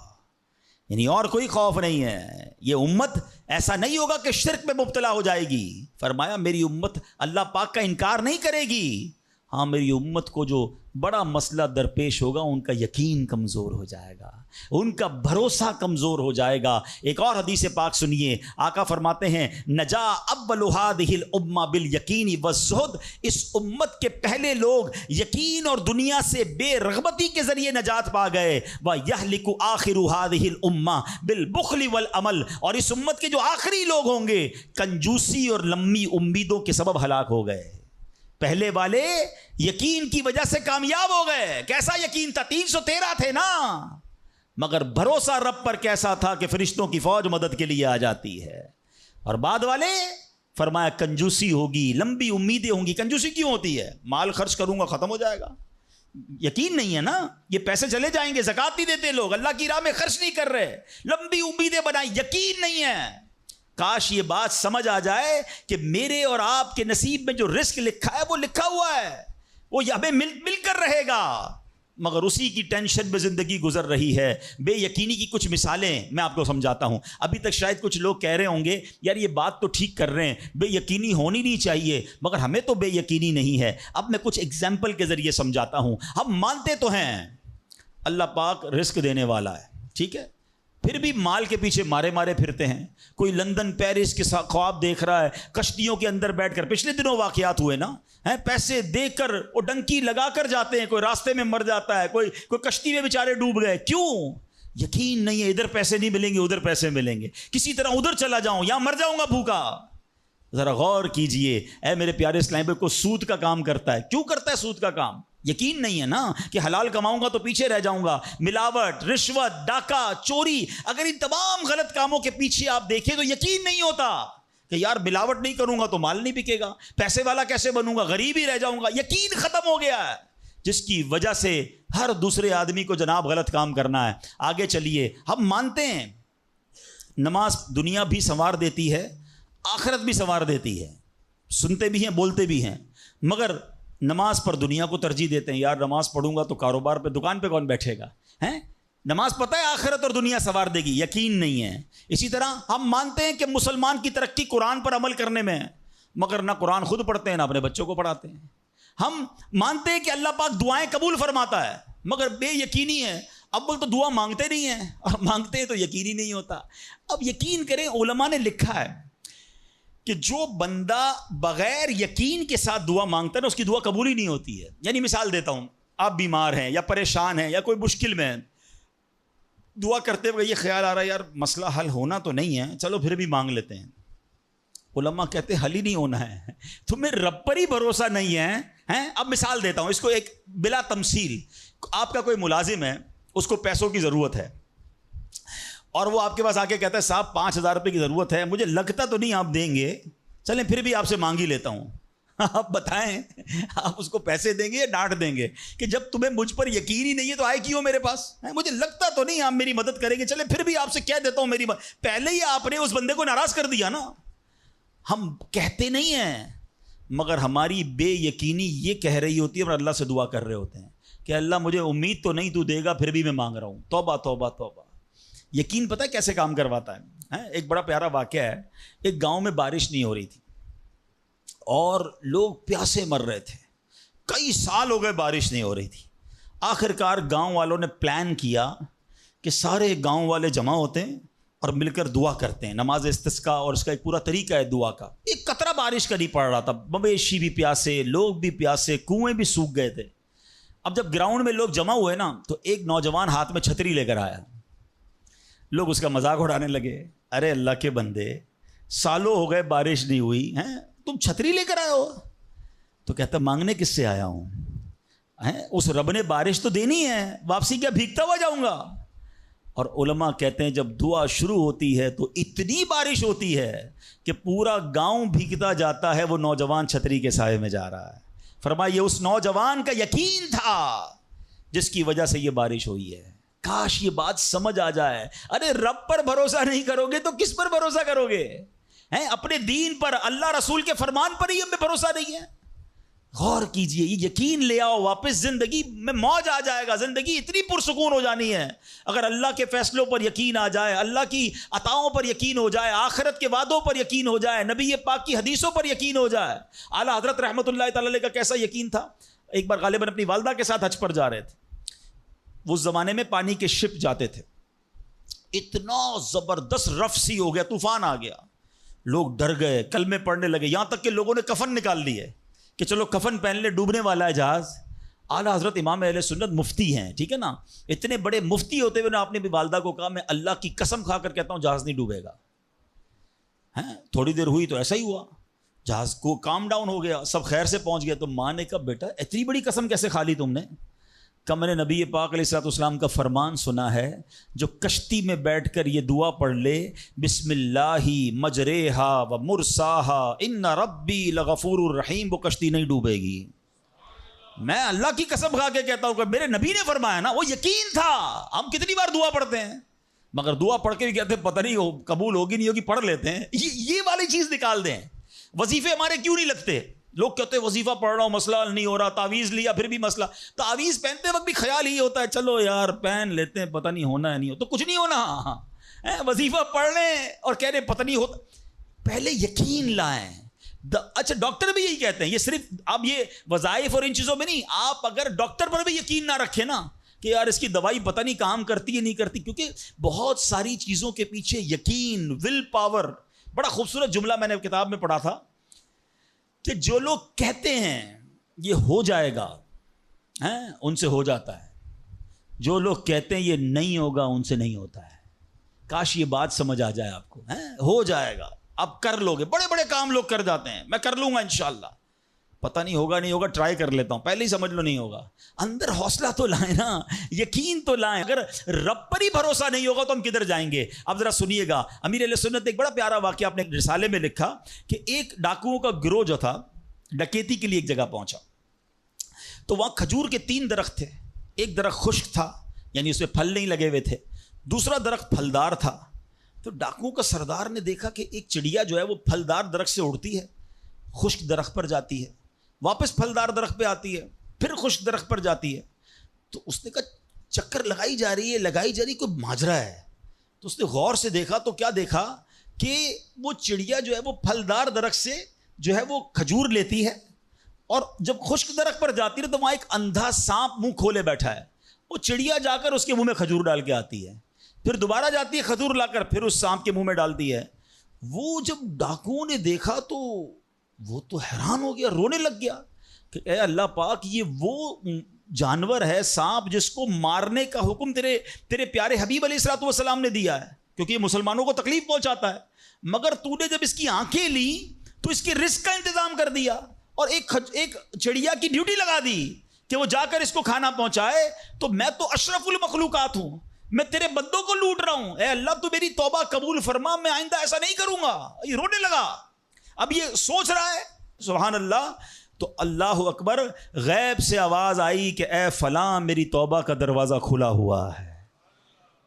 یعنی اور کوئی خوف نہیں ہے۔ یہ امت ایسا نہیں ہوگا کہ شرک میں مبتلا ہو جائے گی، فرمایا میری امت اللہ پاک کا انکار نہیں کرے گی، ہاں میری امت کو جو بڑا مسئلہ درپیش ہوگا ان کا یقین کمزور ہو جائے گا، ان کا بھروسہ کمزور ہو جائے گا۔ ایک اور حدیث پاک سنیے، آقا فرماتے ہیں، نجا اول هذه الامه بالیقین والزہد، اس امت کے پہلے لوگ یقین اور دنیا سے بے رغبتی کے ذریعے نجات پا گئے، ویہلک آخر هذه الامه بالبخل والعمل، اور اس امت کے جو آخری لوگ ہوں گے کنجوسی اور لمبی امیدوں کے سبب ہلاک ہو گئے۔ پہلے والے یقین کی وجہ سے کامیاب ہو گئے، کیسا یقین تھا؟ 313 تھے نا، مگر بھروسہ رب پر کیسا تھا کہ فرشتوں کی فوج مدد کے لیے آ جاتی ہے۔ اور بعد والے فرمایا کنجوسی ہوگی، لمبی امیدیں ہوں گی۔ کنجوسی کیوں ہوتی ہے؟ مال خرچ کروں گا ختم ہو جائے گا، یقین نہیں ہے نا، یہ پیسے چلے جائیں گے، زکوٰۃ نہیں دیتے لوگ، اللہ کی راہ میں خرچ نہیں کر رہے، لمبی امیدیں بنائیں، یقین نہیں ہے۔ کاش یہ بات سمجھ آ جائے کہ میرے اور آپ کے نصیب میں جو رزق لکھا ہے وہ لکھا ہوا ہے، وہ ہمیں مل کر رہے گا، مگر اسی کی ٹینشن میں زندگی گزر رہی ہے۔ بے یقینی کی کچھ مثالیں میں آپ کو سمجھاتا ہوں۔ ابھی تک شاید کچھ لوگ کہہ رہے ہوں گے یار یہ بات تو ٹھیک کر رہے ہیں، بے یقینی ہونی نہیں چاہیے، مگر ہمیں تو بے یقینی نہیں ہے۔ اب میں کچھ ایگزامپل کے ذریعے سمجھاتا ہوں۔ ہم مانتے تو ہیں اللہ پاک رزق دینے والا ہے، ٹھیک ہے، پھر بھی مال کے پیچھے مارے پھرتے ہیں۔ کوئی لندن پیرس کے خواب دیکھ رہا ہے، کشتیوں کے اندر بیٹھ کر، پچھلے دنوں واقعات ہوئے نا، پیسے دے کر وہ ڈنکی لگا کر جاتے ہیں، کوئی راستے میں مر جاتا ہے، کوئی کشتی میں بیچارے ڈوب گئے، کیوں؟ یقین نہیں ہے، ادھر پیسے نہیں ملیں گے ادھر پیسے ملیں گے، کسی طرح ادھر چلا جاؤں یا مر جاؤں گا بھوکا۔ ذرا غور کیجئے، اے میرے پیارے اسلام بھائی، کو سود کا کام کرتا ہے، کیوں کرتا ہے سود کا کام؟ یقین نہیں ہے نا کہ حلال کماؤں گا تو پیچھے رہ جاؤں گا۔ ملاوٹ، رشوت، ڈاکہ، چوری، اگر ان تمام غلط کاموں کے پیچھے آپ دیکھیں تو یقین نہیں ہوتا کہ یار ملاوٹ نہیں کروں گا تو مال نہیں بکے گا، پیسے والا کیسے بنوں گا، غریب ہی رہ جاؤں گا، یقین ختم ہو گیا ہے۔ جس کی وجہ سے ہر دوسرے آدمی کو جناب غلط کام کرنا ہے. آگے چلیے. ہم مانتے ہیں نماز دنیا بھی سنوار دیتی ہے، آخرت بھی سنوار دیتی ہے، سنتے بھی ہیں بولتے بھی ہیں، مگر نماز پر دنیا کو ترجیح دیتے ہیں. یار نماز پڑھوں گا تو کاروبار پہ دکان پہ کون بیٹھے گا؟ ہیں نماز پتہ ہے آخرت اور دنیا سنوار دے گی، یقین نہیں ہے. اسی طرح ہم مانتے ہیں کہ مسلمان کی ترقی قرآن پر عمل کرنے میں ہے، مگر نہ قرآن خود پڑھتے ہیں نہ اپنے بچوں کو پڑھاتے ہیں. ہم مانتے ہیں کہ اللہ پاک دعائیں قبول فرماتا ہے، مگر بے یقینی ہے. اول تو دعا مانگتے نہیں ہیں، اور مانگتے ہیں تو یقین ہی نہیں ہوتا. اب یقین کریں، علماء نے لکھا ہے کہ جو بندہ بغیر یقین کے ساتھ دعا مانگتا ہے نا، اس کی دعا قبول ہی نہیں ہوتی ہے. یعنی مثال دیتا ہوں، آپ بیمار ہیں یا پریشان ہیں یا کوئی مشکل میں ہیں، دعا کرتے ہوئے یہ خیال آ رہا ہے یار مسئلہ حل ہونا تو نہیں ہے، چلو پھر بھی مانگ لیتے ہیں. علماء کہتے ہیں حل ہی نہیں ہونا ہے، تمہیں رب پر ہی بھروسہ نہیں ہے. اب مثال دیتا ہوں اس کو ایک بلا تمثیل. آپ کا کوئی ملازم ہے، اس کو پیسوں کی ضرورت ہے، اور وہ آپ کے پاس آ کے کہتا ہے صاحب 5,000 روپے کی ضرورت ہے، مجھے لگتا تو نہیں آپ دیں گے، چلیں پھر بھی آپ سے مانگ ہی لیتا ہوں. آپ بتائیں آپ اس کو پیسے دیں گے یا ڈانٹ دیں گے کہ جب تمہیں مجھ پر یقین ہی نہیں ہے تو آئے کیوں میرے پاس؟ مجھے لگتا تو نہیں آپ میری مدد کریں گے، چلیں پھر بھی آپ سے کہہ دیتا ہوں میری پہلے ہی آپ نے اس بندے کو ناراض کر دیا نا. ہم کہتے نہیں ہیں، مگر ہماری بے یقینی یہ کہہ رہی ہوتی ہے، اور اللہ سے دعا کر رہے ہوتے ہیں کہ اللہ مجھے امید تو نہیں تو دے گا، پھر بھی میں مانگ رہا ہوں. توبہ توبہ توبہ. یقین پتہ ہے کیسے کام کرواتا ہے؟ ایک بڑا پیارا واقعہ ہے. ایک گاؤں میں بارش نہیں ہو رہی تھی اور لوگ پیاسے مر رہے تھے، کئی سال ہو گئے بارش نہیں ہو رہی تھی. آخر کار گاؤں والوں نے پلان کیا کہ سارے گاؤں والے جمع ہوتے ہیں اور مل کر دعا کرتے ہیں، نماز استسقاء، اور اس کا ایک پورا طریقہ ہے دعا کا. ایک قطرہ بارش کا نہیں پڑ رہا تھا، مویشی بھی پیاسے، لوگ بھی پیاسے، کنویں بھی سوکھ گئے تھے. اب جب گراؤنڈ میں لوگ جمع ہوئے نا، تو ایک نوجوان ہاتھ میں چھتری لے کر آیا. لوگ اس کا مذاق اڑانے لگے، ارے اللہ کے بندے سالوں ہو گئے بارش نہیں ہوئی ہیں، تم چھتری لے کر آئے ہو؟ تو کہتا مانگنے کس سے آیا ہوں، اس رب نے بارش تو دینی ہے، واپسی کیا بھیگتا ہوا جاؤں گا؟ اور علماء کہتے ہیں جب دعا شروع ہوتی ہے تو اتنی بارش ہوتی ہے کہ پورا گاؤں بھیگتا جاتا ہے، وہ نوجوان چھتری کے سائے میں جا رہا ہے. فرمایا یہ اس نوجوان کا یقین تھا جس کی وجہ سے یہ بارش ہوئی ہے. کاش یہ بات سمجھ آ جائے. ارے رب پر بھروسہ نہیں کرو گے تو کس پر بھروسہ کرو گے؟ اپنے دین پر، اللہ رسول کے فرمان پر ہی ہمیں بھروسہ نہیں ہے. غور کیجئے، یہ یقین لے آؤ واپس، زندگی میں موج آ جائے گا، زندگی اتنی پرسکون ہو جانی ہے. اگر اللہ کے فیصلوں پر یقین آ جائے، اللہ کی عطاؤں پر یقین ہو جائے، آخرت کے وعدوں پر یقین ہو جائے، نبی پاک کی حدیثوں پر یقین ہو جائے. اعلیٰ حضرت رحمۃ اللہ تعالی علیہ کا کیسا یقین تھا. ایک بار غالباً اپنی والدہ کے ساتھ حج پر جا رہے تھے. وہ زمانے میں پانی کے شپ جاتے تھے، اتنا زبردست رف سی ہو گیا، طوفان آ گیا، لوگ ڈر گئے، کلمے پڑھنے لگے، یہاں تک کہ لوگوں نے کفن نکال لیے کہ چلو کفن پہن لے، ڈوبنے والا ہے جہاز. اعلیٰ حضرت امام اہل سنت مفتی ہیں، ٹھیک ہے نا، اتنے بڑے مفتی ہوتے ہوئے آپ نے بھی والدہ کو کہا میں اللہ کی قسم کھا کر کہتا ہوں جہاز نہیں ڈوبے گا. تھوڑی دیر ہوئی تو ایسا ہی ہوا، جہاز کو کام ڈاؤن ہو گیا، سب خیر سے پہنچ گیا. تو ماں نے کہا بیٹا اتنی بڑی قسم کیسے کھا لی تم نے؟ کہ میں نے نبی پاک علیہ الصلوۃ والسلام کا فرمان سنا ہے، جو کشتی میں بیٹھ کر یہ دعا پڑھ لے، بسم اللہ مجریہا و مرساہا ان ربی لغفور الرحیم، وہ کشتی نہیں ڈوبے گی. میں اللہ کی قسم کھا کے کہتا ہوں کہ میرے نبی نے فرمایا نا، وہ یقین تھا. ہم کتنی بار دعا پڑھتے ہیں، مگر دعا پڑھ کے بھی کہتے ہیں پتہ نہیں قبول ہوگی نہیں ہوگی، پڑھ لیتے ہیں. یہ والی چیز نکال دیں. وظیفے ہمارے کیوں نہیں لگتے؟ لوگ کہتے ہیں وظیفہ پڑھ رہا ہوں مسئلہ نہیں ہو رہا، تعویذ لیا پھر بھی مسئلہ. تعویذ پہنتے وقت بھی خیال ہی ہوتا ہے چلو یار پہن لیتے ہیں، پتہ نہیں ہونا ہے نہیں ہو تو کچھ نہیں ہونا. وظیفہ پڑھ لیں اور کہہ رہے پتہ نہیں ہوتا. پہلے یقین لائیں. اچھا ڈاکٹر بھی یہی کہتے ہیں، یہ صرف اب یہ وظائف اور ان چیزوں میں نہیں، آپ اگر ڈاکٹر پر بھی یقین نہ رکھیں نا کہ یار اس کی دوائی پتہ نہیں کام کرتی ہے نہیں کرتی، کیونکہ بہت ساری چیزوں کے پیچھے یقین، ول پاور. بڑا خوبصورت جملہ میں نے کتاب میں پڑھا تھا کہ جو لوگ کہتے ہیں یہ ہو جائے گا ان سے ہو جاتا ہے، جو لوگ کہتے ہیں یہ نہیں ہوگا ان سے نہیں ہوتا ہے. کاش یہ بات سمجھ آ جائے آپ کو. ہو جائے گا، اب کر لو گے. بڑے بڑے کام لوگ کر جاتے ہیں، میں کر لوں گا انشاءاللہ، پتہ نہیں ہوگا نہیں ہوگا، ٹرائی کر لیتا ہوں، پہلے ہی سمجھ لو نہیں ہوگا. اندر حوصلہ تو لائیں نا، یقین تو لائیں. اگر رب پر ہی بھروسہ نہیں ہوگا تو ہم کدھر جائیں گے؟ اب ذرا سنیے گا، امیر اہل سنت ایک بڑا پیارا واقعہ اپنے رسالے میں لکھا کہ ایک ڈاکوؤں کا گروہ جو تھا ڈکیتی کے لیے ایک جگہ پہنچا. تو وہاں کھجور کے 3 درخت تھے. ایک درخت خشک تھا یعنی اس میں پھل نہیں لگے ہوئے تھے, دوسرا درخت پھلدار تھا. تو ڈاکوؤں کا سردار نے دیکھا کہ ایک چڑیا جو ہے وہ پھلدار درخت سے اڑتی ہے, خشک درخت پر جاتی ہے, واپس پھلدار درخت پہ آتی ہے, پھر خشک درخت پر جاتی ہے. تو اس نے کہا چکر لگائی جا رہی ہے, کوئی ماجرا ہے. تو اس نے غور سے دیکھا تو کیا دیکھا کہ وہ چڑیا جو ہے وہ پھلدار درخت سے جو ہے وہ کھجور لیتی ہے, اور جب خشک درخت پر جاتی ہے تو وہاں ایک اندھا سانپ منہ کھولے بیٹھا ہے. وہ چڑیا جا کر اس کے منہ میں کھجور ڈال کے آتی ہے, پھر دوبارہ جاتی ہے کھجور لا کر پھر اس سانپ کے منہ میں ڈالتی ہے. وہ جب ڈاکوؤں نے دیکھا تو وہ تو حیران ہو گیا, رونے لگ گیا کہ اے اللہ پاک, یہ وہ جانور ہے سانپ جس کو مارنے کا حکم تیرے پیارے حبیب علیہ الصلوۃ والسلام نے دیا ہے, کیونکہ یہ مسلمانوں کو تکلیف پہنچاتا ہے. مگر تو نے جب اس کی آنکھیں لی تو اس کے رزق کا انتظام کر دیا اور ایک چڑیا کی ڈیوٹی لگا دی کہ وہ جا کر اس کو کھانا پہنچائے. تو میں تو اشرف المخلوقات ہوں, میں تیرے بندوں کو لوٹ رہا ہوں, اے اللہ تو میری توبہ قبول فرما, میں آئندہ ایسا نہیں کروں گا. یہ رونے لگا. اب یہ سوچ رہا ہے سبحان اللہ. تو اللہ اکبر, غیب سے آواز آئی کہ اے فلاں میری توبہ کا دروازہ کھلا ہوا ہے.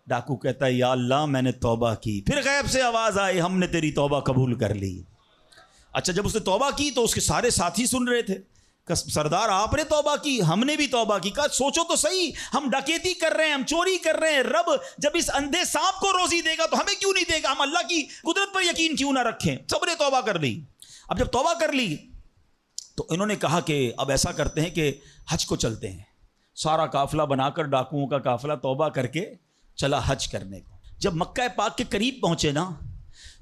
ڈاکو کہتا ہے یا اللہ میں نے توبہ کی. پھر غیب سے آواز آئی ہم نے تیری توبہ قبول کر لی. اچھا جب اس نے توبہ کی تو اس کے سارے ساتھی سن رہے تھے, سردار آپ نے توبہ کی, ہم نے بھی توبہ کی. کہا سوچو تو صحیح, ہم ڈکیتی کر رہے ہیں, ہم چوری کر رہے ہیں, رب جب اس اندھے سانپ کو روزی دے گا تو ہمیں کیوں نہیں دے گا؟ ہم اللہ کی قدرت پر یقین کیوں نہ رکھیں؟ سب نے توبہ کر لی. اب جب توبہ کر لی تو انہوں نے کہا کہ اب ایسا کرتے ہیں کہ حج کو چلتے ہیں. سارا قافلہ بنا کر ڈاکوؤں کا قافلہ توبہ کر کے چلا حج کرنے کو. جب مکہ پاک کے قریب پہنچے نا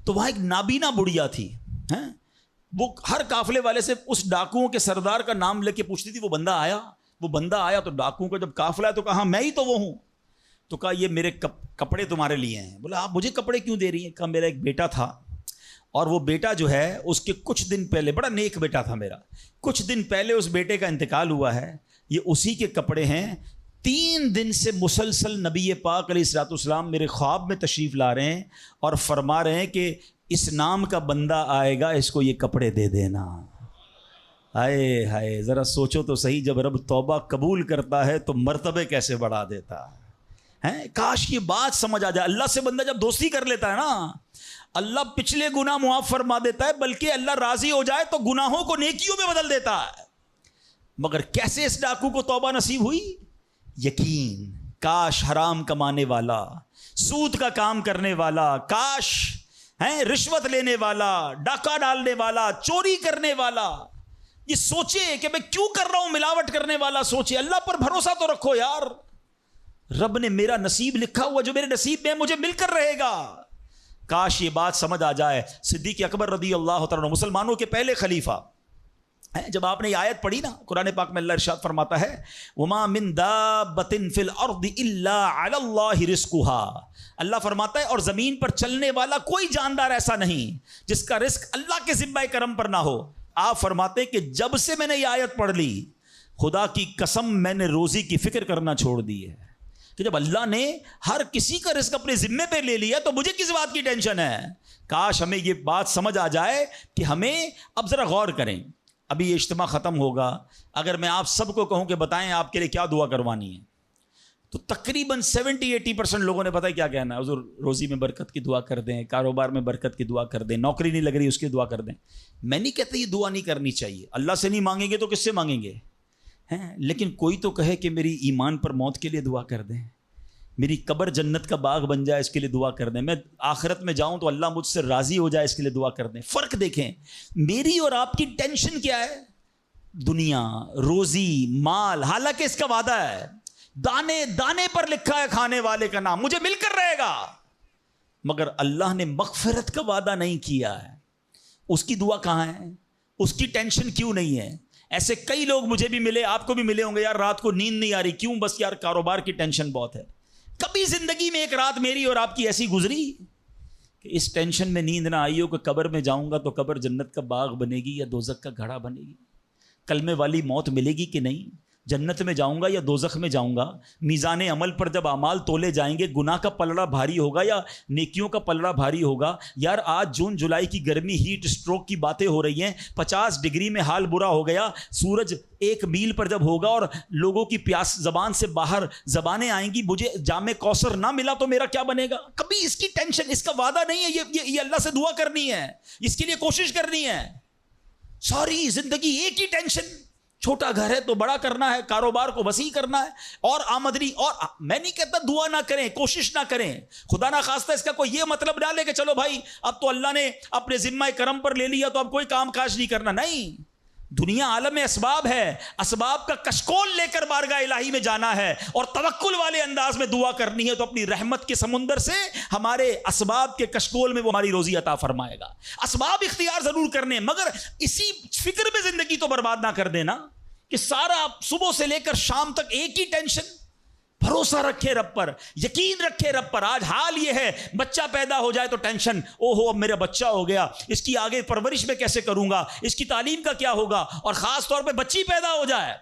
تو وہاں ایک نابینا بڑھیا تھی, وہ ہر قافلے والے سے اس ڈاکوؤں کے سردار کا نام لے کے پوچھتی تھی وہ بندہ آیا تو ڈاکوؤں کو جب قافلہ ہے تو کہا میں ہی تو وہ ہوں. تو کہا یہ میرے کپڑے تمہارے لیے ہیں. بولا آپ مجھے کپڑے کیوں دے رہی ہیں؟ کہا میرا ایک بیٹا تھا اور وہ بیٹا جو ہے اس کے کچھ دن پہلے, بڑا نیک بیٹا تھا میرا, کچھ دن پہلے اس بیٹے کا انتقال ہوا ہے, یہ اسی کے کپڑے ہیں. 3 دن سے مسلسل نبی پاک علیہ الصلوۃ والسلام میرے خواب میں تشریف لا رہے ہیں اور فرما رہے ہیں کہ اس نام کا بندہ آئے گا, اس کو یہ کپڑے دے دینا. ہائے ہائے, ذرا سوچو تو صحیح, جب رب توبہ قبول کرتا ہے تو مرتبے کیسے بڑھا دیتا ہے. کاش یہ بات سمجھ آ جائے. اللہ سے بندہ جب دوستی کر لیتا ہے نا, اللہ پچھلے گناہ معاف فرما دیتا ہے, بلکہ اللہ راضی ہو جائے تو گناہوں کو نیکیوں میں بدل دیتا ہے. مگر کیسے اس ڈاکو کو توبہ نصیب ہوئی؟ یقین. کاش حرام کمانے والا, سود کا کام کرنے والا, کاش رشوت لینے والا, ڈاکہ ڈالنے والا, چوری کرنے والا یہ سوچے کہ میں کیوں کر رہا ہوں, ملاوٹ کرنے والا سوچے. اللہ پر بھروسہ تو رکھو یار, رب نے میرا نصیب لکھا ہوا, جو میرے نصیب میں مجھے مل کر رہے گا. کاش یہ بات سمجھ آ جائے. صدیق اکبر رضی اللہ تعالیٰ مسلمانوں کے پہلے خلیفہ, جب آپ نے یہ آیت پڑھی نا قرآن پاک میں, اللہ ارشاد فرماتا ہے وما من دابۃ فی الارض الا علی اللہ رزقها. اللہ فرماتا ہے اور زمین پر چلنے والا کوئی جاندار ایسا نہیں جس کا رزق اللہ کے ذمہ کرم پر نہ ہو. آپ فرماتے ہیں کہ جب سے میں نے یہ آیت پڑھ لی, خدا کی قسم میں نے روزی کی فکر کرنا چھوڑ دی ہے. کہ جب اللہ نے ہر کسی کا رزق اپنے ذمے پہ لے لیا تو مجھے کس بات کی ٹینشن ہے. کاش ہمیں یہ بات سمجھ آ جائے کہ ہمیں اب ذرا غور کریں. ابھی یہ اجتماع ختم ہوگا, اگر میں آپ سب کو کہوں کہ بتائیں آپ کے لیے کیا دعا کروانی ہے, تو تقریباً 70-80% لوگوں نے پتہ کیا کہنا ہے, حضور روزی میں برکت کی دعا کر دیں, کاروبار میں برکت کی دعا کر دیں, نوکری نہیں لگ رہی اس کی دعا کر دیں. میں نہیں کہتا یہ دعا نہیں کرنی چاہیے, اللہ سے نہیں مانگیں گے تو کس سے مانگیں گے؟ لیکن کوئی تو کہے کہ میری ایمان پر موت کے لیے دعا کر دیں, میری قبر جنت کا باغ بن جائے اس کے لیے دعا کر دیں, میں آخرت میں جاؤں تو اللہ مجھ سے راضی ہو جائے اس کے لیے دعا کر دیں. فرق دیکھیں, میری اور آپ کی ٹینشن کیا ہے؟ دنیا, روزی, مال. حالانکہ اس کا وعدہ ہے, دانے دانے پر لکھا ہے کھانے والے کا نام, مجھے مل کر رہے گا. مگر اللہ نے مغفرت کا وعدہ نہیں کیا ہے. اس کی دعا کہاں ہے؟ اس کی ٹینشن کیوں نہیں ہے؟ ایسے کئی لوگ مجھے بھی ملے, آپ کو بھی ملے ہوں گے, یار رات کو نیند نہیں آ رہی, کیوں؟ بس یار کاروبار کی ٹینشن بہت ہے. کبھی زندگی میں ایک رات میری اور آپ کی ایسی گزری کہ اس ٹینشن میں نیند نہ آئی ہو کہ قبر میں جاؤں گا تو قبر جنت کا باغ بنے گی یا دوزخ کا گھڑا بنے گی؟ کلمے والی موت ملے گی کہ نہیں؟ جنت میں جاؤں گا یا دوزخ میں جاؤں گا؟ میزان عمل پر جب اعمال تولے جائیں گے گناہ کا پلڑا بھاری ہوگا یا نیکیوں کا پلڑا بھاری ہوگا؟ یار آج جون جولائی کی گرمی، ہیٹ اسٹروک کی باتیں ہو رہی ہیں، 50 ڈگری میں حال برا ہو گیا، سورج 1 میل پر جب ہوگا اور لوگوں کی پیاس زبان سے باہر زبانیں آئیں گی، مجھے جام کوثر نہ ملا تو میرا کیا بنے گا؟ کبھی اس کی ٹینشن، اس کا وعدہ نہیں ہے، یہ اللہ سے دعا کرنی ہے، اس کے لیے کوشش کرنی ہے۔ ساری زندگی ایک ہی ٹینشن، چھوٹا گھر ہے تو بڑا کرنا ہے، کاروبار کو وسیع کرنا ہے، اور آمدنی، اور میں نہیں کہتا دعا نہ کریں، کوشش نہ کریں، خدا نہ خواستہ اس کا کوئی یہ مطلب نہ لے کہ چلو بھائی اب تو اللہ نے اپنے ذمہ کرم پر لے لیا تو اب کوئی کام کاج نہیں کرنا۔ نہیں، دنیا عالم اسباب ہے، اسباب کا کشکول لے کر بارگاہ الہی میں جانا ہے اور توکل والے انداز میں دعا کرنی ہے، تو اپنی رحمت کے سمندر سے ہمارے اسباب کے کشکول میں وہ ہماری روزی عطا فرمائے گا۔ اسباب اختیار ضرور کرنے، مگر اسی فکر میں زندگی تو برباد نہ کر دینا کہ سارا صبح سے لے کر شام تک ایک ہی ٹینشن۔ بھروسہ رکھے رب پر، یقین رکھے رب پر۔ آج حال یہ ہے، بچہ پیدا ہو جائے تو ٹینشن، او ہو اب میرا بچہ ہو گیا، اس کی آگے پرورش میں کیسے کروں گا، اس کی تعلیم کا کیا ہوگا، اور خاص طور پہ بچی پیدا ہو جائے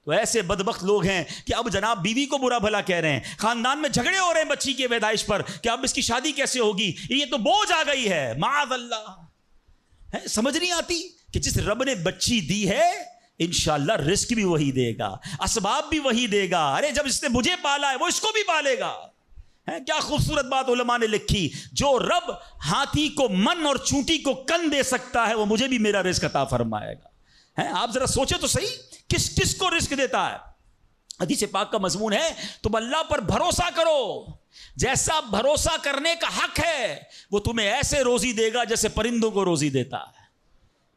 تو ایسے بدبخت لوگ ہیں کہ اب جناب بیوی کو برا بھلا کہہ رہے ہیں، خاندان میں جھگڑے ہو رہے ہیں بچی کی پیدائش پر کہ اب اس کی شادی کیسے ہوگی، یہ تو بوجھ آ گئی ہے، معاذ اللہ۔ سمجھ نہیں آتی کہ جس رب نے بچی دی ہے انشاءاللہ رزق بھی وہی دے گا، اسباب بھی وہی دے گا۔ ارے جب اس نے مجھے پالا ہے وہ اس کو بھی پالے گا۔ کیا خوبصورت بات علماء نے لکھی، جو رب ہاتھی کو من اور چونٹی کو کن دے سکتا ہے وہ مجھے بھی میرا رزق عطا فرمائے گا۔ آپ ذرا سوچے تو صحیح، کس کس کو رزق دیتا ہے؟ حدیث پاک کا مضمون ہے تم اللہ پر بھروسہ کرو، جیسا بھروسہ کرنے کا حق ہے وہ تمہیں ایسے روزی دے گا جیسے پرندوں کو روزی دیتا ہے۔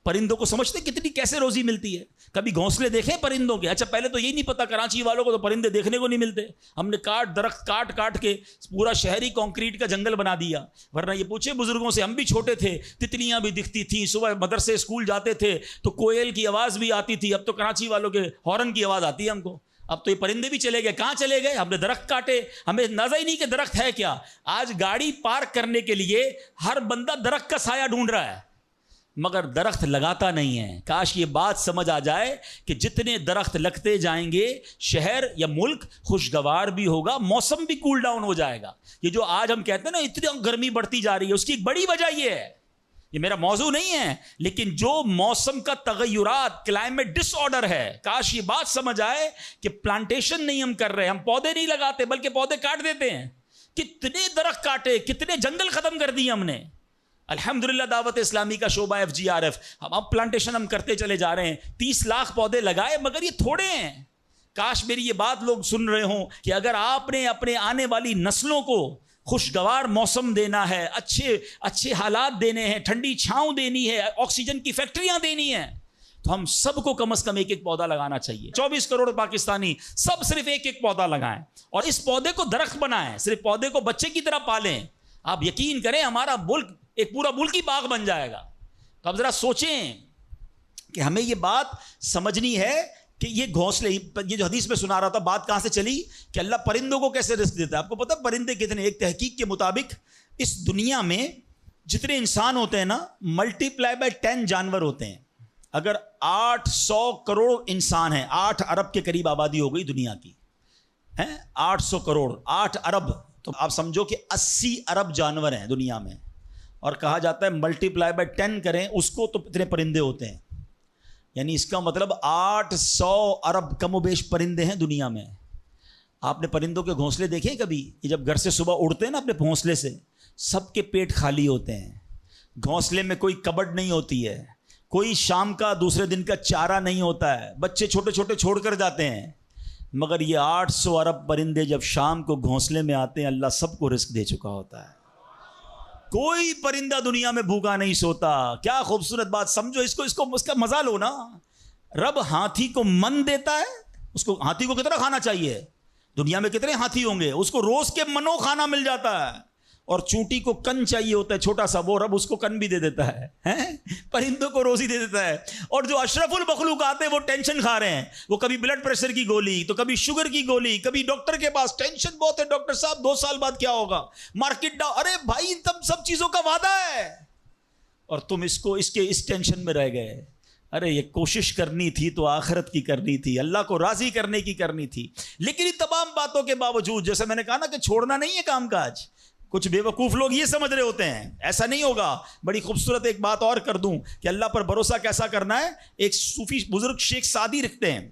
پرندوں کو سمجھتے کتنی کیسے روزی ملتی ہے؟ کبھی گھونسلے دیکھیں پرندوں کے؟ اچھا پہلے تو یہی نہیں پتا، کراچی والوں کو تو پرندے دیکھنے کو نہیں ملتے، ہم نے درخت کاٹ کے پورا شہری کنکریٹ کا جنگل بنا دیا۔ ورنہ یہ پوچھے بزرگوں سے، ہم بھی چھوٹے تھے تتلیاں بھی دکھتی تھیں، صبح مدرسے اسکول جاتے تھے تو کوئل کی آواز بھی آتی تھی، اب تو کراچی والوں کے ہارن کی آواز آتی ہے ہم کو۔ اب تو یہ پرندے بھی چلے گئے، کہاں چلے گئے؟ ہم نے درخت کاٹے، ہمیں اندازہ ہی نہیں کہ درخت ہے کیا۔ آج گاڑی پارک کرنے کے لیے ہر بندہ درخت کا سایہ ڈھونڈ رہا ہے مگر درخت لگاتا نہیں ہے۔ کاش یہ بات سمجھ آ جائے کہ جتنے درخت لگتے جائیں گے شہر یا ملک خوشگوار بھی ہوگا، موسم بھی کول ڈاؤن ہو جائے گا۔ یہ جو آج ہم کہتے ہیں نا اتنی گرمی بڑھتی جا رہی ہے، اس کی ایک بڑی وجہ یہ ہے، یہ میرا موضوع نہیں ہے، لیکن جو موسم کا تغیرات، کلائمیٹ ڈس آرڈر ہے، کاش یہ بات سمجھ آئے کہ پلانٹیشن نہیں ہم کر رہے، ہم پودے نہیں لگاتے بلکہ پودے کاٹ دیتے ہیں۔ کتنے درخت کاٹے، کتنے جنگل ختم کر دیے ہم نے۔ الحمدللہ دعوت اسلامی کا شعبہ FGRF، اب پلانٹیشن ہم کرتے چلے جا رہے ہیں، 30 لاکھ پودے لگائے، مگر یہ تھوڑے ہیں۔ کاش میری یہ بات لوگ سن رہے ہوں کہ اگر آپ نے اپنے آنے والی نسلوں کو خوشگوار موسم دینا ہے، اچھے حالات دینے ہیں، ٹھنڈی چھاؤں دینی ہے، آکسیجن کی فیکٹریاں دینی ہیں، تو ہم سب کو کم از کم ایک پودا لگانا چاہیے۔ 24 کروڑ پاکستانی سب صرف ایک پودا لگائیں اور اس پودے کو درخت بنائیں، صرف پودے کو بچے کی طرح پالیں۔ آپ یقین کریں ہمارا ملک ایک پورا ملکی باغ بن جائے گا۔ تو اب ذرا سوچیں کہ ہمیں یہ بات سمجھنی ہے کہ یہ گھونسلے، یہ جو حدیث میں سنا رہا تھا بات کہاں سے چلی کہ اللہ پرندوں کو کیسے رزق دیتا ہے۔ آپ کو پتہ پرندے کتنے؟ ایک تحقیق کے مطابق اس دنیا میں جتنے انسان ہوتے ہیں نا، ملٹی پلائی بائی 10 جانور ہوتے ہیں۔ اگر 800 کروڑ انسان ہیں، 8 ارب کے قریب آبادی ہو گئی دنیا کی، 800 کروڑ، 8 ارب، تو آپ سمجھو کہ 80 ارب جانور ہیں دنیا میں، اور کہا جاتا ہے ملٹی پلائی بائی 10 کریں اس کو تو اتنے پرندے ہوتے ہیں، یعنی اس کا مطلب 800 ارب کم و بیش پرندے ہیں دنیا میں۔ آپ نے پرندوں کے گھونسلے دیکھے کبھی؟ یہ جب گھر سے صبح اڑتے ہیں نا اپنے گھونسلے سے، سب کے پیٹ خالی ہوتے ہیں، گھونسلے میں کوئی کبڈ نہیں ہوتی ہے، کوئی شام کا دوسرے دن کا چارہ نہیں ہوتا ہے، بچے چھوٹے چھوٹے چھوڑ کر جاتے ہیں، مگر یہ 800 ارب پرندے جب شام کو گھونسلے میں آتے ہیں اللہ سب کو رزق دے چکا ہوتا ہے۔ کوئی پرندہ دنیا میں بھوکا نہیں سوتا۔ کیا خوبصورت بات، سمجھو اس کا مزہ لو نا۔ رب ہاتھی کو من دیتا ہے، اس کو ہاتھی کو کتنا کھانا چاہیے؟ دنیا میں کتنے ہاتھی ہوں گے، اس کو روز کے منو کھانا مل جاتا ہے، اور چونٹی کو کن چاہیے ہوتا ہے چھوٹا سا، وہ رب اس کو کن بھی دے دیتا ہے، پرندوں کو روزی دے دیتا ہے۔ اور جو اشرف المخلوقات ہیں وہ ٹینشن کھا رہے ہیں، وہ کبھی بلڈ پریشر کی گولی، تو کبھی شوگر کی گولی، کبھی ڈاکٹر کے پاس، ٹینشن بہت ہے ڈاکٹر صاحب 2 سال بعد کیا ہوگا، مارکیٹ ڈاؤن۔ ارے بھائی تم سب چیزوں کا وعدہ ہے اور تم اس ٹینشن میں رہ گئے۔ ارے یہ کوشش کرنی تھی تو آخرت کی کرنی تھی، اللہ کو راضی کرنے کی کرنی تھی. لیکن ان تمام باتوں کے باوجود جیسے میں نے کہا نا کہ چھوڑنا نہیں ہے کام کاج. کچھ بے وقوف لوگ یہ سمجھ رہے ہوتے ہیں ایسا نہیں ہوگا. بڑی خوبصورت ایک بات اور کر دوں کہ اللہ پر بھروسہ کیسا کرنا ہے. ایک صوفی بزرگ شیخ سعدی لکھتے ہیں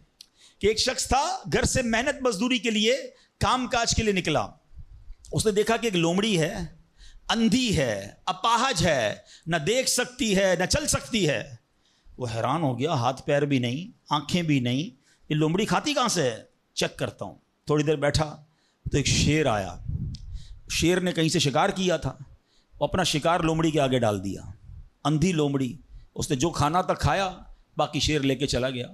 کہ ایک شخص تھا گھر سے محنت مزدوری کے لیے کام کاج کے لیے نکلا. اس نے دیکھا کہ ایک لومڑی ہے، اندھی ہے، اپاہج ہے، نہ دیکھ سکتی ہے نہ چل سکتی ہے. وہ حیران ہو گیا، ہاتھ پیر بھی نہیں، آنکھیں بھی نہیں، یہ لومڑی کھاتی کہاں سے ہے؟ چیک کرتا ہوں. تھوڑی دیر بیٹھا تو ایک شیر آیا. شیر نے کہیں سے شکار کیا تھا، وہ اپنا شکار لومڑی کے آگے ڈال دیا. اندھی لومڑی، اس نے جو کھانا تھا کھایا، باقی شیر لے کے چلا گیا.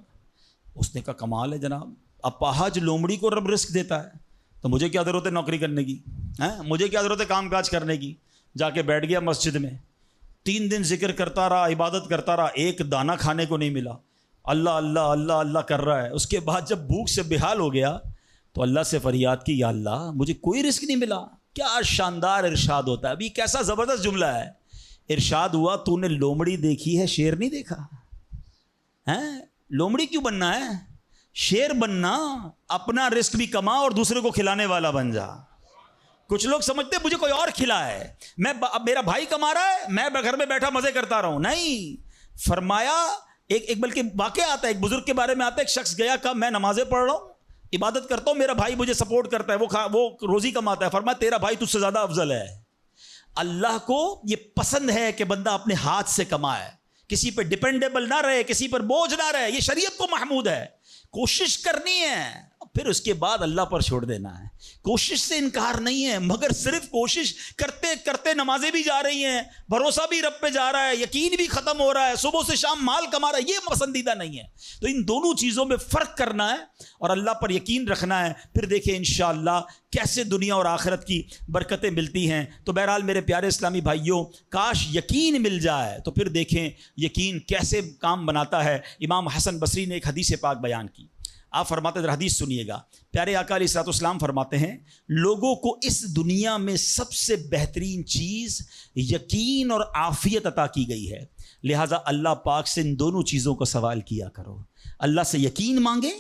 اس نے کہا کمال ہے جناب، اپاہج لومڑی کو رب رزق دیتا ہے تو مجھے کیا ضرورت ہے نوکری کرنے کی، مجھے کیا ضرورت ہے کام کاج کرنے کی. جا کے بیٹھ گیا مسجد میں، 3 دن ذکر کرتا رہا، عبادت کرتا رہا، ایک دانہ کھانے کو نہیں ملا. اللہ اللہ اللہ اللہ کر رہا ہے. اس کے بعد جب بھوک سے بحال ہو گیا تو اللہ سے فریاد کی، یا اللہ مجھے کوئی رزق نہیں ملا. کیا شاندار ارشاد ہوتا ہے. ابھی کیسا زبردست جملہ ہے. ارشاد ہوا تو نے لومڑی دیکھی ہے، شیر نہیں دیکھا. لومڑی کیوں بننا ہے؟ شیر بننا، اپنا رزق بھی کما اور دوسرے کو کھلانے والا بن جا. کچھ لوگ سمجھتے مجھے کوئی اور کھلائے، میرا بھائی کما رہا ہے میں گھر میں بیٹھا مزے کرتا رہا ہوں. نہیں، فرمایا ایک بلکہ واقعہ آتا ہے، ایک بزرگ کے بارے میں آتا ہے. ایک شخص گیا، کہا میں نمازیں پڑھ رہا ہوں، عبادت کرتا ہوں، میرا بھائی مجھے سپورٹ کرتا ہے، وہ روزی کماتا ہے. فرمایا تیرا بھائی تجھ سے زیادہ افضل ہے. اللہ کو یہ پسند ہے کہ بندہ اپنے ہاتھ سے کمائے، کسی پہ ڈیپینڈیبل نہ رہے، کسی پر بوجھ نہ رہے. یہ شریعت کو محمود ہے. کوشش کرنی ہے، پھر اس کے بعد اللہ پر چھوڑ دینا ہے. کوشش سے انکار نہیں ہے، مگر صرف کوشش کرتے کرتے نمازیں بھی جا رہی ہیں، بھروسہ بھی رب پہ جا رہا ہے، یقین بھی ختم ہو رہا ہے، صبح سے شام مال کما رہا ہے، یہ پسندیدہ نہیں ہے. تو ان دونوں چیزوں میں فرق کرنا ہے اور اللہ پر یقین رکھنا ہے. پھر دیکھیں انشاءاللہ کیسے دنیا اور آخرت کی برکتیں ملتی ہیں. تو بہرحال میرے پیارے اسلامی بھائیوں، کاش یقین مل جائے تو پھر دیکھیں یقین کیسے کام بناتا ہے. امام حسن بصری نے ایک حدیث پاک بیان کی. آپ فرماتے ہیں، حدیث سنیے گا. پیارے آقا علیہ الصلوۃ والسلام فرماتے ہیں، لوگوں کو اس دنیا میں سب سے بہترین چیز یقین اور عافیت عطا کی گئی ہے. لہٰذا اللہ پاک سے ان دونوں چیزوں کو سوال کیا کرو. اللہ سے یقین مانگے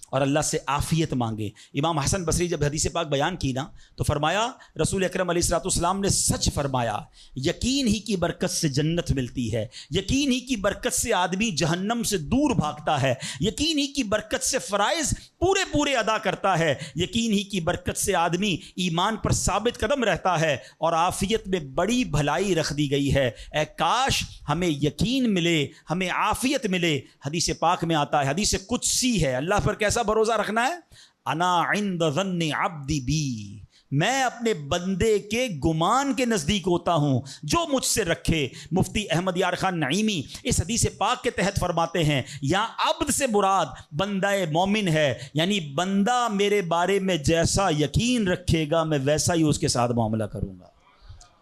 اور اللہ سے عافیت مانگے. امام حسن بصری جب حدیث پاک بیان کی نا تو فرمایا، رسول اکرم علیہ الصلوۃ والسلام نے سچ فرمایا، یقین ہی کی برکت سے جنت ملتی ہے، یقین ہی کی برکت سے آدمی جہنم سے دور بھاگتا ہے، یقین ہی کی برکت سے فرائض پورے ادا کرتا ہے، یقین ہی کی برکت سے آدمی ایمان پر ثابت قدم رہتا ہے، اور عافیت میں بڑی بھلائی رکھ دی گئی ہے. اے کاش ہمیں یقین ملے، ہمیں عافیت ملے. حدیث پاک میں آتا ہے، حدیث قدسی ہے، اللہ پر کیسا بھروسہ رکھنا ہے؟ انا عند ظن عبدی بی، میں اپنے بندے کے گمان کے نزدیک ہوتا ہوں جو مجھ سے رکھے. مفتی احمد یار خان نعیمی اس حدیث پاک کے تحت فرماتے ہیں، یہاں عبد سے مراد بندہ مومن ہے، یعنی بندہ میرے بارے میں جیسا یقین رکھے گا میں ویسا ہی اس کے ساتھ معاملہ کروں گا.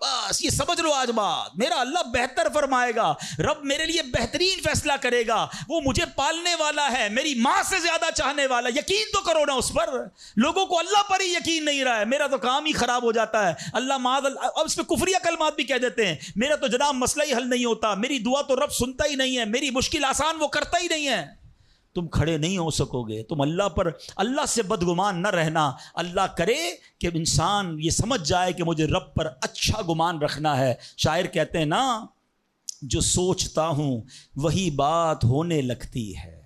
بس یہ سمجھ لو آج بات، میرا اللہ بہتر فرمائے گا، رب میرے لیے بہترین فیصلہ کرے گا، وہ مجھے پالنے والا ہے، میری ماں سے زیادہ چاہنے والا. یقین تو کرو نا اس پر. لوگوں کو اللہ پر ہی یقین نہیں رہا ہے، میرا تو کام ہی خراب ہو جاتا ہے، اللہ معاذ اللہ. اب اس پہ کفریہ کلمات بھی کہہ دیتے ہیں، میرا تو جناب مسئلہ ہی حل نہیں ہوتا، میری دعا تو رب سنتا ہی نہیں ہے، میری مشکل آسان وہ کرتا ہی نہیں ہے. تم کھڑے نہیں ہو سکو گے. تم اللہ سے بدگمان نہ رہنا. اللہ کرے کہ انسان یہ سمجھ جائے کہ مجھے رب پر اچھا گمان رکھنا ہے. شاعر کہتے ہیں نا، جو سوچتا ہوں وہی بات ہونے لگتی ہے.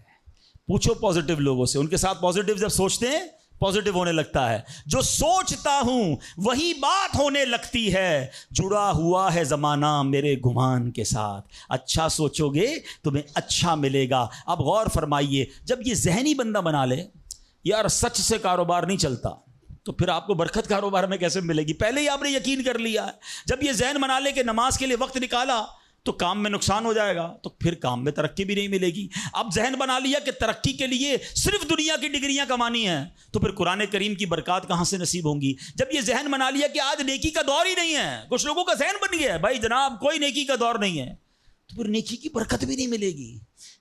پوچھو پازیٹیو لوگوں سے، ان کے ساتھ پازیٹیو جب سوچتے ہیں پازیٹیو ہونے لگتا ہے. جو سوچتا ہوں وہی بات ہونے لگتی ہے، جڑا ہوا ہے زمانہ میرے گمان کے ساتھ. اچھا سوچو گے تمہیں اچھا ملے گا. اب غور فرمائیے، جب یہ ذہنی بندہ بنا لے یار سچ سے کاروبار نہیں چلتا، تو پھر آپ کو برکت کاروبار میں کیسے ملے گی؟ پہلے ہی آپ نے یقین کر لیا ہے. جب یہ ذہن بنا لے کہ نماز کے لیے وقت نکالا تو کام میں نقصان ہو جائے گا، تو پھر کام میں ترقی بھی نہیں ملے گی. اب ذہن بنا لیا کہ ترقی کے لیے صرف دنیا کی ڈگریاں کمانی ہیں، تو پھر قرآن کریم کی برکات کہاں سے نصیب ہوں گی؟ جب یہ ذہن بنا لیا کہ آج نیکی کا دور ہی نہیں ہے، کچھ لوگوں کا ذہن بن گیا ہے بھائی جناب کوئی نیکی کا دور نہیں ہے، تو پھر نیکی کی برکت بھی نہیں ملے گی.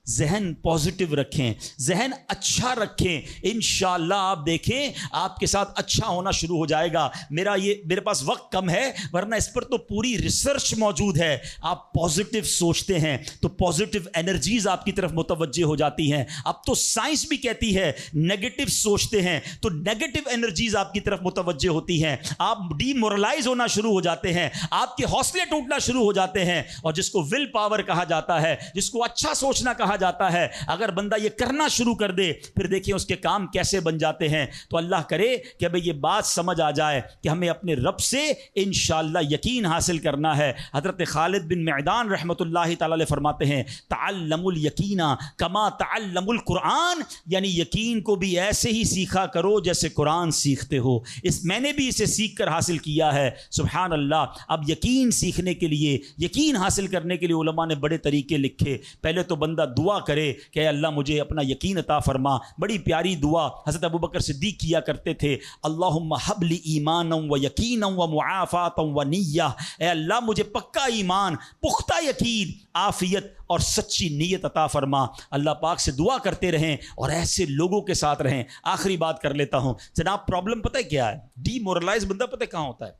ذہن پازیٹیو رکھیں، ذہن اچھا رکھیں، انشاءاللہ آپ دیکھیں آپ کے ساتھ اچھا ہونا شروع ہو جائے گا۔ میرے پاس وقت کم ہے، ورنہ اس پر تو پوری ریسرچ موجود ہے۔ آپ پازیٹیو سوچتے ہیں تو پازیٹیو انرجیز آپ کی طرف متوجہ ہو جاتی ہیں۔ اب تو سائنس بھی کہتی ہے نیگیٹو سوچتے ہیں تو نیگیٹو انرجیز آپ کی طرف متوجہ ہوتی ہیں، آپ ڈی مورلائز ہونا شروع ہو جاتے ہیں، آپ کے حوصلے ٹوٹنا شروع ہو جاتے ہیں۔ اور جس کو ول پاور کہا جاتا ہے، جس کو اچھا سوچنا کہا جاتا ہے، اگر بندہ یہ کرنا شروع کر دے پھر دیکھیں اس کے کام کیسے بن جاتے ہیں۔ تو اللہ کرے کہ اب یہ بات سمجھ آ جائے کہ ہمیں اپنے رب سے انشاءاللہ یقین حاصل کرنا ہے۔ حضرت خالد بن معدان رحمۃ اللہ تعالی علیہ فرماتے ہیں تعلموا الیقین کما تعلموا القرآن، یعنی یقین کو بھی ایسے ہی سیکھا کرو جیسے قرآن سیکھتے ہو۔ میں نے بھی اسے سیکھ کر حاصل کیا ہے۔ سبحان اللہ۔ اب یقین سیکھنے کے لیے، یقین حاصل کرنے کے لیے علماء نے بڑے طریقے لکھے۔ پہلے تو بندہ دعا کرے کہ اے اللہ مجھے اپنا یقین عطا فرما۔ بڑی پیاری دعا حضرت ابوبکر صدیق کیا کرتے تھے، اللہم حب لی ایمانا و یقینا و معافاتا و نیہ، اے اللہ مجھے پکا ایمان، پختہ یقین، عافیت اور سچی نیت عطا فرما۔ اللہ پاک سے دعا کرتے رہیں اور ایسے لوگوں کے ساتھ رہیں۔ آخری بات کر لیتا ہوں جناب، پرابلم پتہ ہے کیا ہے؟ ڈی مورلائز بندہ پتہ کہاں ہوتا ہے؟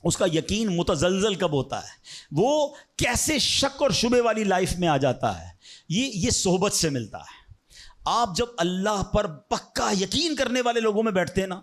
اس کا یقین متزلزل کب ہوتا ہے؟ وہ کیسے شک اور شبے والی لائف میں آ جاتا ہے؟ یہ صحبت سے ملتا ہے۔ آپ جب اللہ پر پکا یقین کرنے والے لوگوں میں بیٹھتے ہیں نا،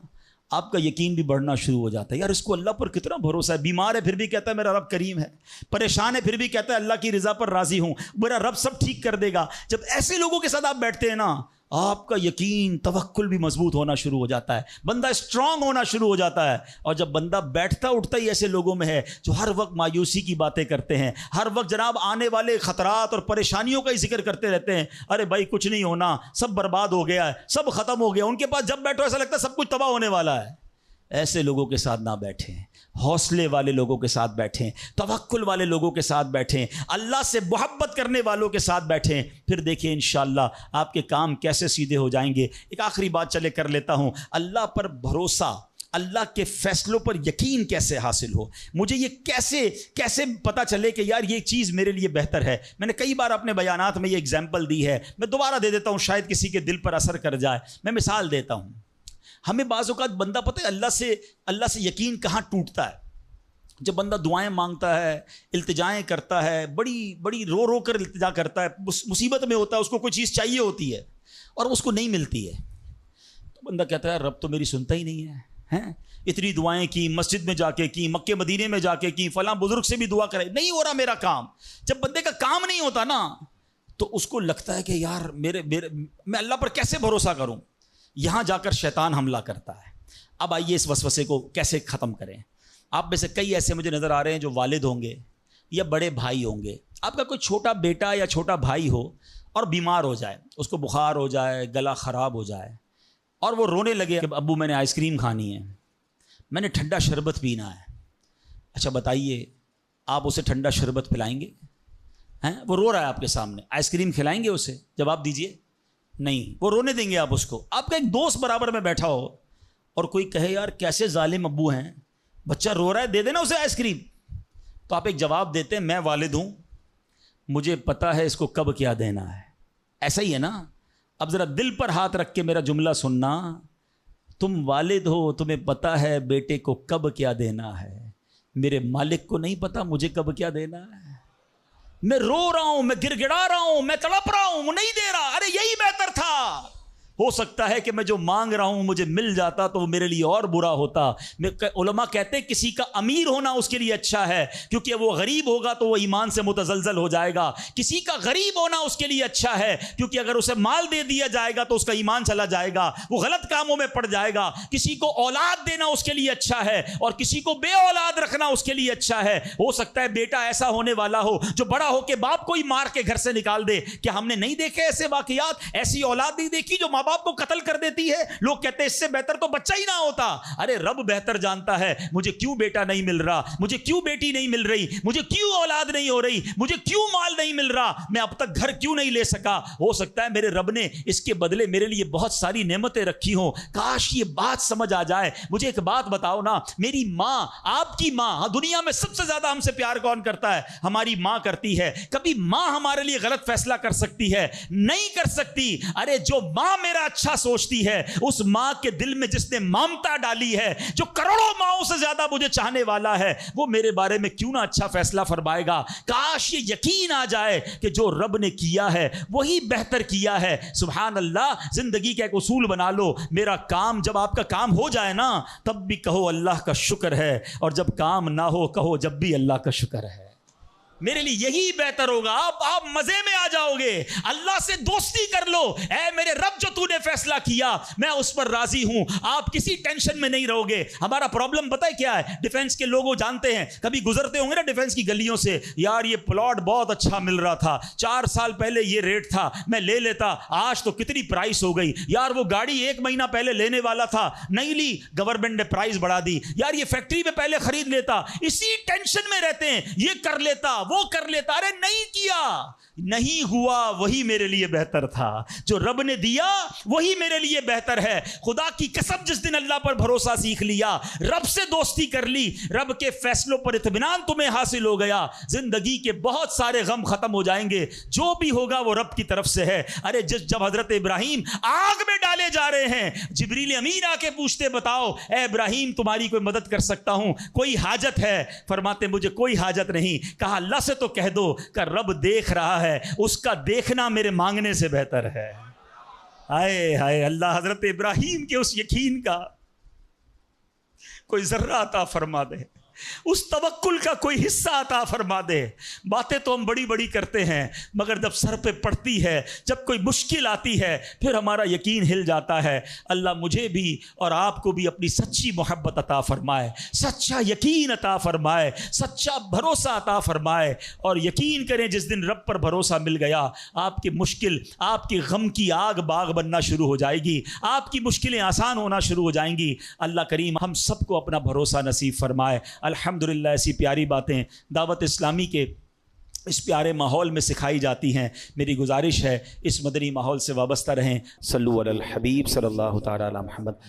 آپ کا یقین بھی بڑھنا شروع ہو جاتا ہے۔ یار اس کو اللہ پر کتنا بھروسہ ہے، بیمار ہے پھر بھی کہتا ہے میرا رب کریم ہے، پریشان ہے پھر بھی کہتا ہے اللہ کی رضا پر راضی ہوں، میرا رب سب ٹھیک کر دے گا۔ جب ایسے لوگوں کے ساتھ آپ بیٹھتے ہیں نا، آپ کا یقین توکل بھی مضبوط ہونا شروع ہو جاتا ہے، بندہ اسٹرانگ ہونا شروع ہو جاتا ہے۔ اور جب بندہ بیٹھتا اٹھتا ہی ایسے لوگوں میں ہے جو ہر وقت مایوسی کی باتیں کرتے ہیں، ہر وقت جناب آنے والے خطرات اور پریشانیوں کا ہی ذکر کرتے رہتے ہیں، ارے بھائی کچھ نہیں ہونا، سب برباد ہو گیا ہے، سب ختم ہو گیا، ان کے پاس جب بیٹھو ایسا لگتا ہے سب کچھ تباہ ہونے والا ہے۔ ایسے لوگوں کے ساتھ نہ بیٹھیں، حوصلے والے لوگوں کے ساتھ بیٹھیں، توکل والے لوگوں کے ساتھ بیٹھیں، اللہ سے محبت کرنے والوں کے ساتھ بیٹھیں، پھر دیکھیں انشاءاللہ آپ کے کام کیسے سیدھے ہو جائیں گے۔ ایک آخری بات چلے کر لیتا ہوں، اللہ پر بھروسہ، اللہ کے فیصلوں پر یقین کیسے حاصل ہو؟ مجھے یہ کیسے پتہ چلے کہ یار یہ چیز میرے لیے بہتر ہے؟ میں نے کئی بار اپنے بیانات میں یہ اگزامپل دی ہے، میں دوبارہ دے دیتا ہوں، شاید کسی کے دل پر اثر کر جائے۔ میں مثال دیتا ہوں، ہمیں بعض اوقات بندہ پتہ ہے اللہ سے یقین کہاں ٹوٹتا ہے؟ جب بندہ دعائیں مانگتا ہے، التجائیں کرتا ہے، بڑی رو کر التجا کرتا ہے، مصیبت میں ہوتا ہے، اس کو کوئی چیز چاہیے ہوتی ہے اور اس کو نہیں ملتی ہے، تو بندہ کہتا ہے رب تو میری سنتا ہی نہیں ہے، اتنی دعائیں کی، مسجد میں جا کے کی، مکے مدینے میں جا کے کی، فلاں بزرگ سے بھی دعا کرے، نہیں ہو رہا میرا کام۔ جب بندے کا کام نہیں ہوتا نا تو اس کو لگتا ہے کہ یار میں اللہ پر کیسے بھروسہ کروں؟ یہاں جا کر شیطان حملہ کرتا ہے۔ اب آئیے اس وسوسے کو کیسے ختم کریں۔ آپ میں سے کئی ایسے مجھے نظر آ رہے ہیں جو والد ہوں گے یا بڑے بھائی ہوں گے، آپ کا کوئی چھوٹا بیٹا یا چھوٹا بھائی ہو اور بیمار ہو جائے، اس کو بخار ہو جائے، گلا خراب ہو جائے اور وہ رونے لگے کہ ابو میں نے آئس کریم کھانی ہے، میں نے ٹھنڈا شربت پینا ہے۔ اچھا بتائیے آپ اسے ٹھنڈا شربت پلائیں گے؟ وہ رو رہا ہے آپ کے سامنے، آئس کریم کھلائیں گے اسے؟ جواب دیجئے، نہیں، وہ رونے دیں گے آپ اس کو۔ آپ کا ایک دوست برابر میں بیٹھا ہو اور کوئی کہے یار کیسے ظالم ابو ہیں، بچہ رو رہا ہے دے دینا اسے آئس کریم، تو آپ ایک جواب دیتے ہیں میں والد ہوں، مجھے پتا ہے اس کو کب کیا دینا ہے۔ ایسا ہی ہے نا؟ اب ذرا دل پر ہاتھ رکھ کے میرا جملہ سننا، تم والد ہو، تمہیں پتا ہے بیٹے کو کب کیا دینا ہے، میرے مالک کو نہیں پتا مجھے کب کیا دینا ہے۔ میں رو رہا ہوں، میں گر گڑا رہا ہوں، میں تڑپ رہا ہوں، وہ نہیں دے رہا، ارے یہی بہتر تھا۔ ہو سکتا ہے کہ میں جو مانگ رہا ہوں مجھے مل جاتا تو وہ میرے لیے اور برا ہوتا۔ علماء کہتے ہیں کسی کا امیر ہونا اس کے لیے اچھا ہے، کیونکہ وہ غریب ہوگا تو وہ ایمان سے متزلزل ہو جائے گا۔ کسی کا غریب ہونا اس کے لیے اچھا ہے، کیونکہ اگر اسے مال دے دیا جائے گا تو اس کا ایمان چلا جائے گا، وہ غلط کاموں میں پڑ جائے گا۔ کسی کو اولاد دینا اس کے لیے اچھا ہے اور کسی کو بے اولاد رکھنا اس کے لیے اچھا ہے۔ ہو سکتا ہے بیٹا ایسا ہونے والا ہو جو بڑا ہو کے باپ کو ہی مار کے گھر سے نکال دے۔ کیا ہم نے نہیں دیکھے ایسے واقعات؟ ایسی اولاد نہیں دیکھی جو ماں باپ کو قتل کر دیتی دیتی ہے. لوگ کہتے ہیں اس سے بہتر تو بچہ ہی نہ ہوتا. ارے رب بہتر جانتا ہے مجھے کیوں بیٹا نہیں مل رہا, مجھے کیوں بیٹی نہیں مل رہی, مجھے کیوں اولاد نہیں ہو رہی, مجھے کیوں مال نہیں مل رہا, میں اب تک گھر کیوں نہیں لے سکا. ہو سکتا ہے میرے رب نے اس کے بدلے میرے لیے بہت ساری نعمتیں رکھی ہوں. کاش یہ بات سمجھ آ جائے. مجھے ایک بات بتاؤ نا, میری ماں, آپ کی ماں, دنیا میں سب سے زیادہ ہم سے پیار کون کرتا ہے؟ ہماری ماں کرتی ہے. کبھی ماں ہمارے لیے غلط فیصلہ کر سکتی ہے؟ نہیں کر سکتی. ارے جو ماں میرا اچھا سوچتی ہے, اس ماں کے دل میں جس نے ممتا ڈالی ہے, جو کروڑوں ماؤں سے زیادہ مجھے چاہنے والا ہے, وہ میرے بارے میں کیوں نہ اچھا فیصلہ فرمائے گا. کاش یہ یقین آ جائے کہ جو رب نے کیا ہے وہی بہتر کیا ہے. سبحان اللہ. زندگی کا ایک اصول بنا لو, میرا کام, جب آپ کا کام ہو جائے نا تب بھی کہو اللہ کا شکر ہے, اور جب کام نہ ہو کہو جب بھی اللہ کا شکر ہے. میرے لیے یہی بہتر ہوگا. آپ مزے میں آ جاؤ گے. اللہ سے دوستی کر لو. اے میرے رب, جو تو نے فیصلہ کیا میں اس پر راضی ہوں. آپ کسی ٹینشن میں نہیں رہو گے. ہمارا پرابلم پتہ ہے کیا ہے؟ ڈیفنس کے لوگوں جانتے ہیں, کبھی گزرتے ہوں گے نا ڈیفنس کی گلیوں سے, یار یہ پلاٹ بہت اچھا مل رہا تھا, 4 سال پہلے یہ ریٹ تھا, میں لے لیتا, آج تو کتنی پرائس ہو گئی. یار وہ گاڑی 1 مہینہ پہلے لینے والا تھا, نہیں لی, گورنمنٹ نے پرائس بڑھا دی. یار یہ فیکٹری میں پہلے خرید لیتا. اسی ٹینشن میں رہتے ہیں, یہ کر لیتا, وہ کر لیتا. ارے نہیں کیا, نہیں ہوا, وہی میرے لیے بہتر تھا. جو رب نے دیا وہی میرے لیے بہتر ہے. خدا کی قسم, جس دن اللہ پر بھروسہ سیکھ لیا, رب سے دوستی کر لی, رب کے فیصلوں پر اطمینان تمہیں حاصل ہو گیا, زندگی کے بہت سارے غم ختم ہو جائیں گے. جو بھی ہوگا وہ رب کی طرف سے ہے. ارے جب حضرت ابراہیم آگ میں ڈالے جا رہے ہیں, جبریل امین آ کے پوچھتے, بتاؤ اے ابراہیم تمہاری کوئی مدد کر سکتا ہوں, کوئی حاجت ہے؟ فرماتے مجھے کوئی حاجت نہیں. کہا اللہ سے تو کہہ دو کہ رب دیکھ رہا ہے, اس کا دیکھنا میرے مانگنے سے بہتر ہے. ہائے ہائے اللہ حضرت ابراہیم کے اس یقین کا کوئی ذرہ عطا فرما دے, اس توکل کا کوئی حصہ عطا فرما دے. باتیں تو ہم بڑی بڑی کرتے ہیں, مگر جب سر پہ پڑتی ہے, جب کوئی مشکل آتی ہے, پھر ہمارا یقین ہل جاتا ہے. اللہ مجھے بھی اور آپ کو بھی اپنی سچی محبت عطا فرمائے, سچا یقین عطا فرمائے, سچا بھروسہ عطا فرمائے. اور یقین کریں جس دن رب پر بھروسہ مل گیا, آپ کی مشکل, آپ کی غم کی آگ باغ بننا شروع ہو جائے گی, آپ کی مشکلیں آسان ہونا شروع ہو جائیں گی. اللہ کریم ہم سب کو اپنا بھروسہ نصیب فرمائے. الحمدللہ ایسی پیاری باتیں دعوت اسلامی کے اس پیارے ماحول میں سکھائی جاتی ہیں. میری گزارش ہے اس مدنی ماحول سے وابستہ رہیں. صلو علی الحبیب صلی اللہ تعالی علی محمد.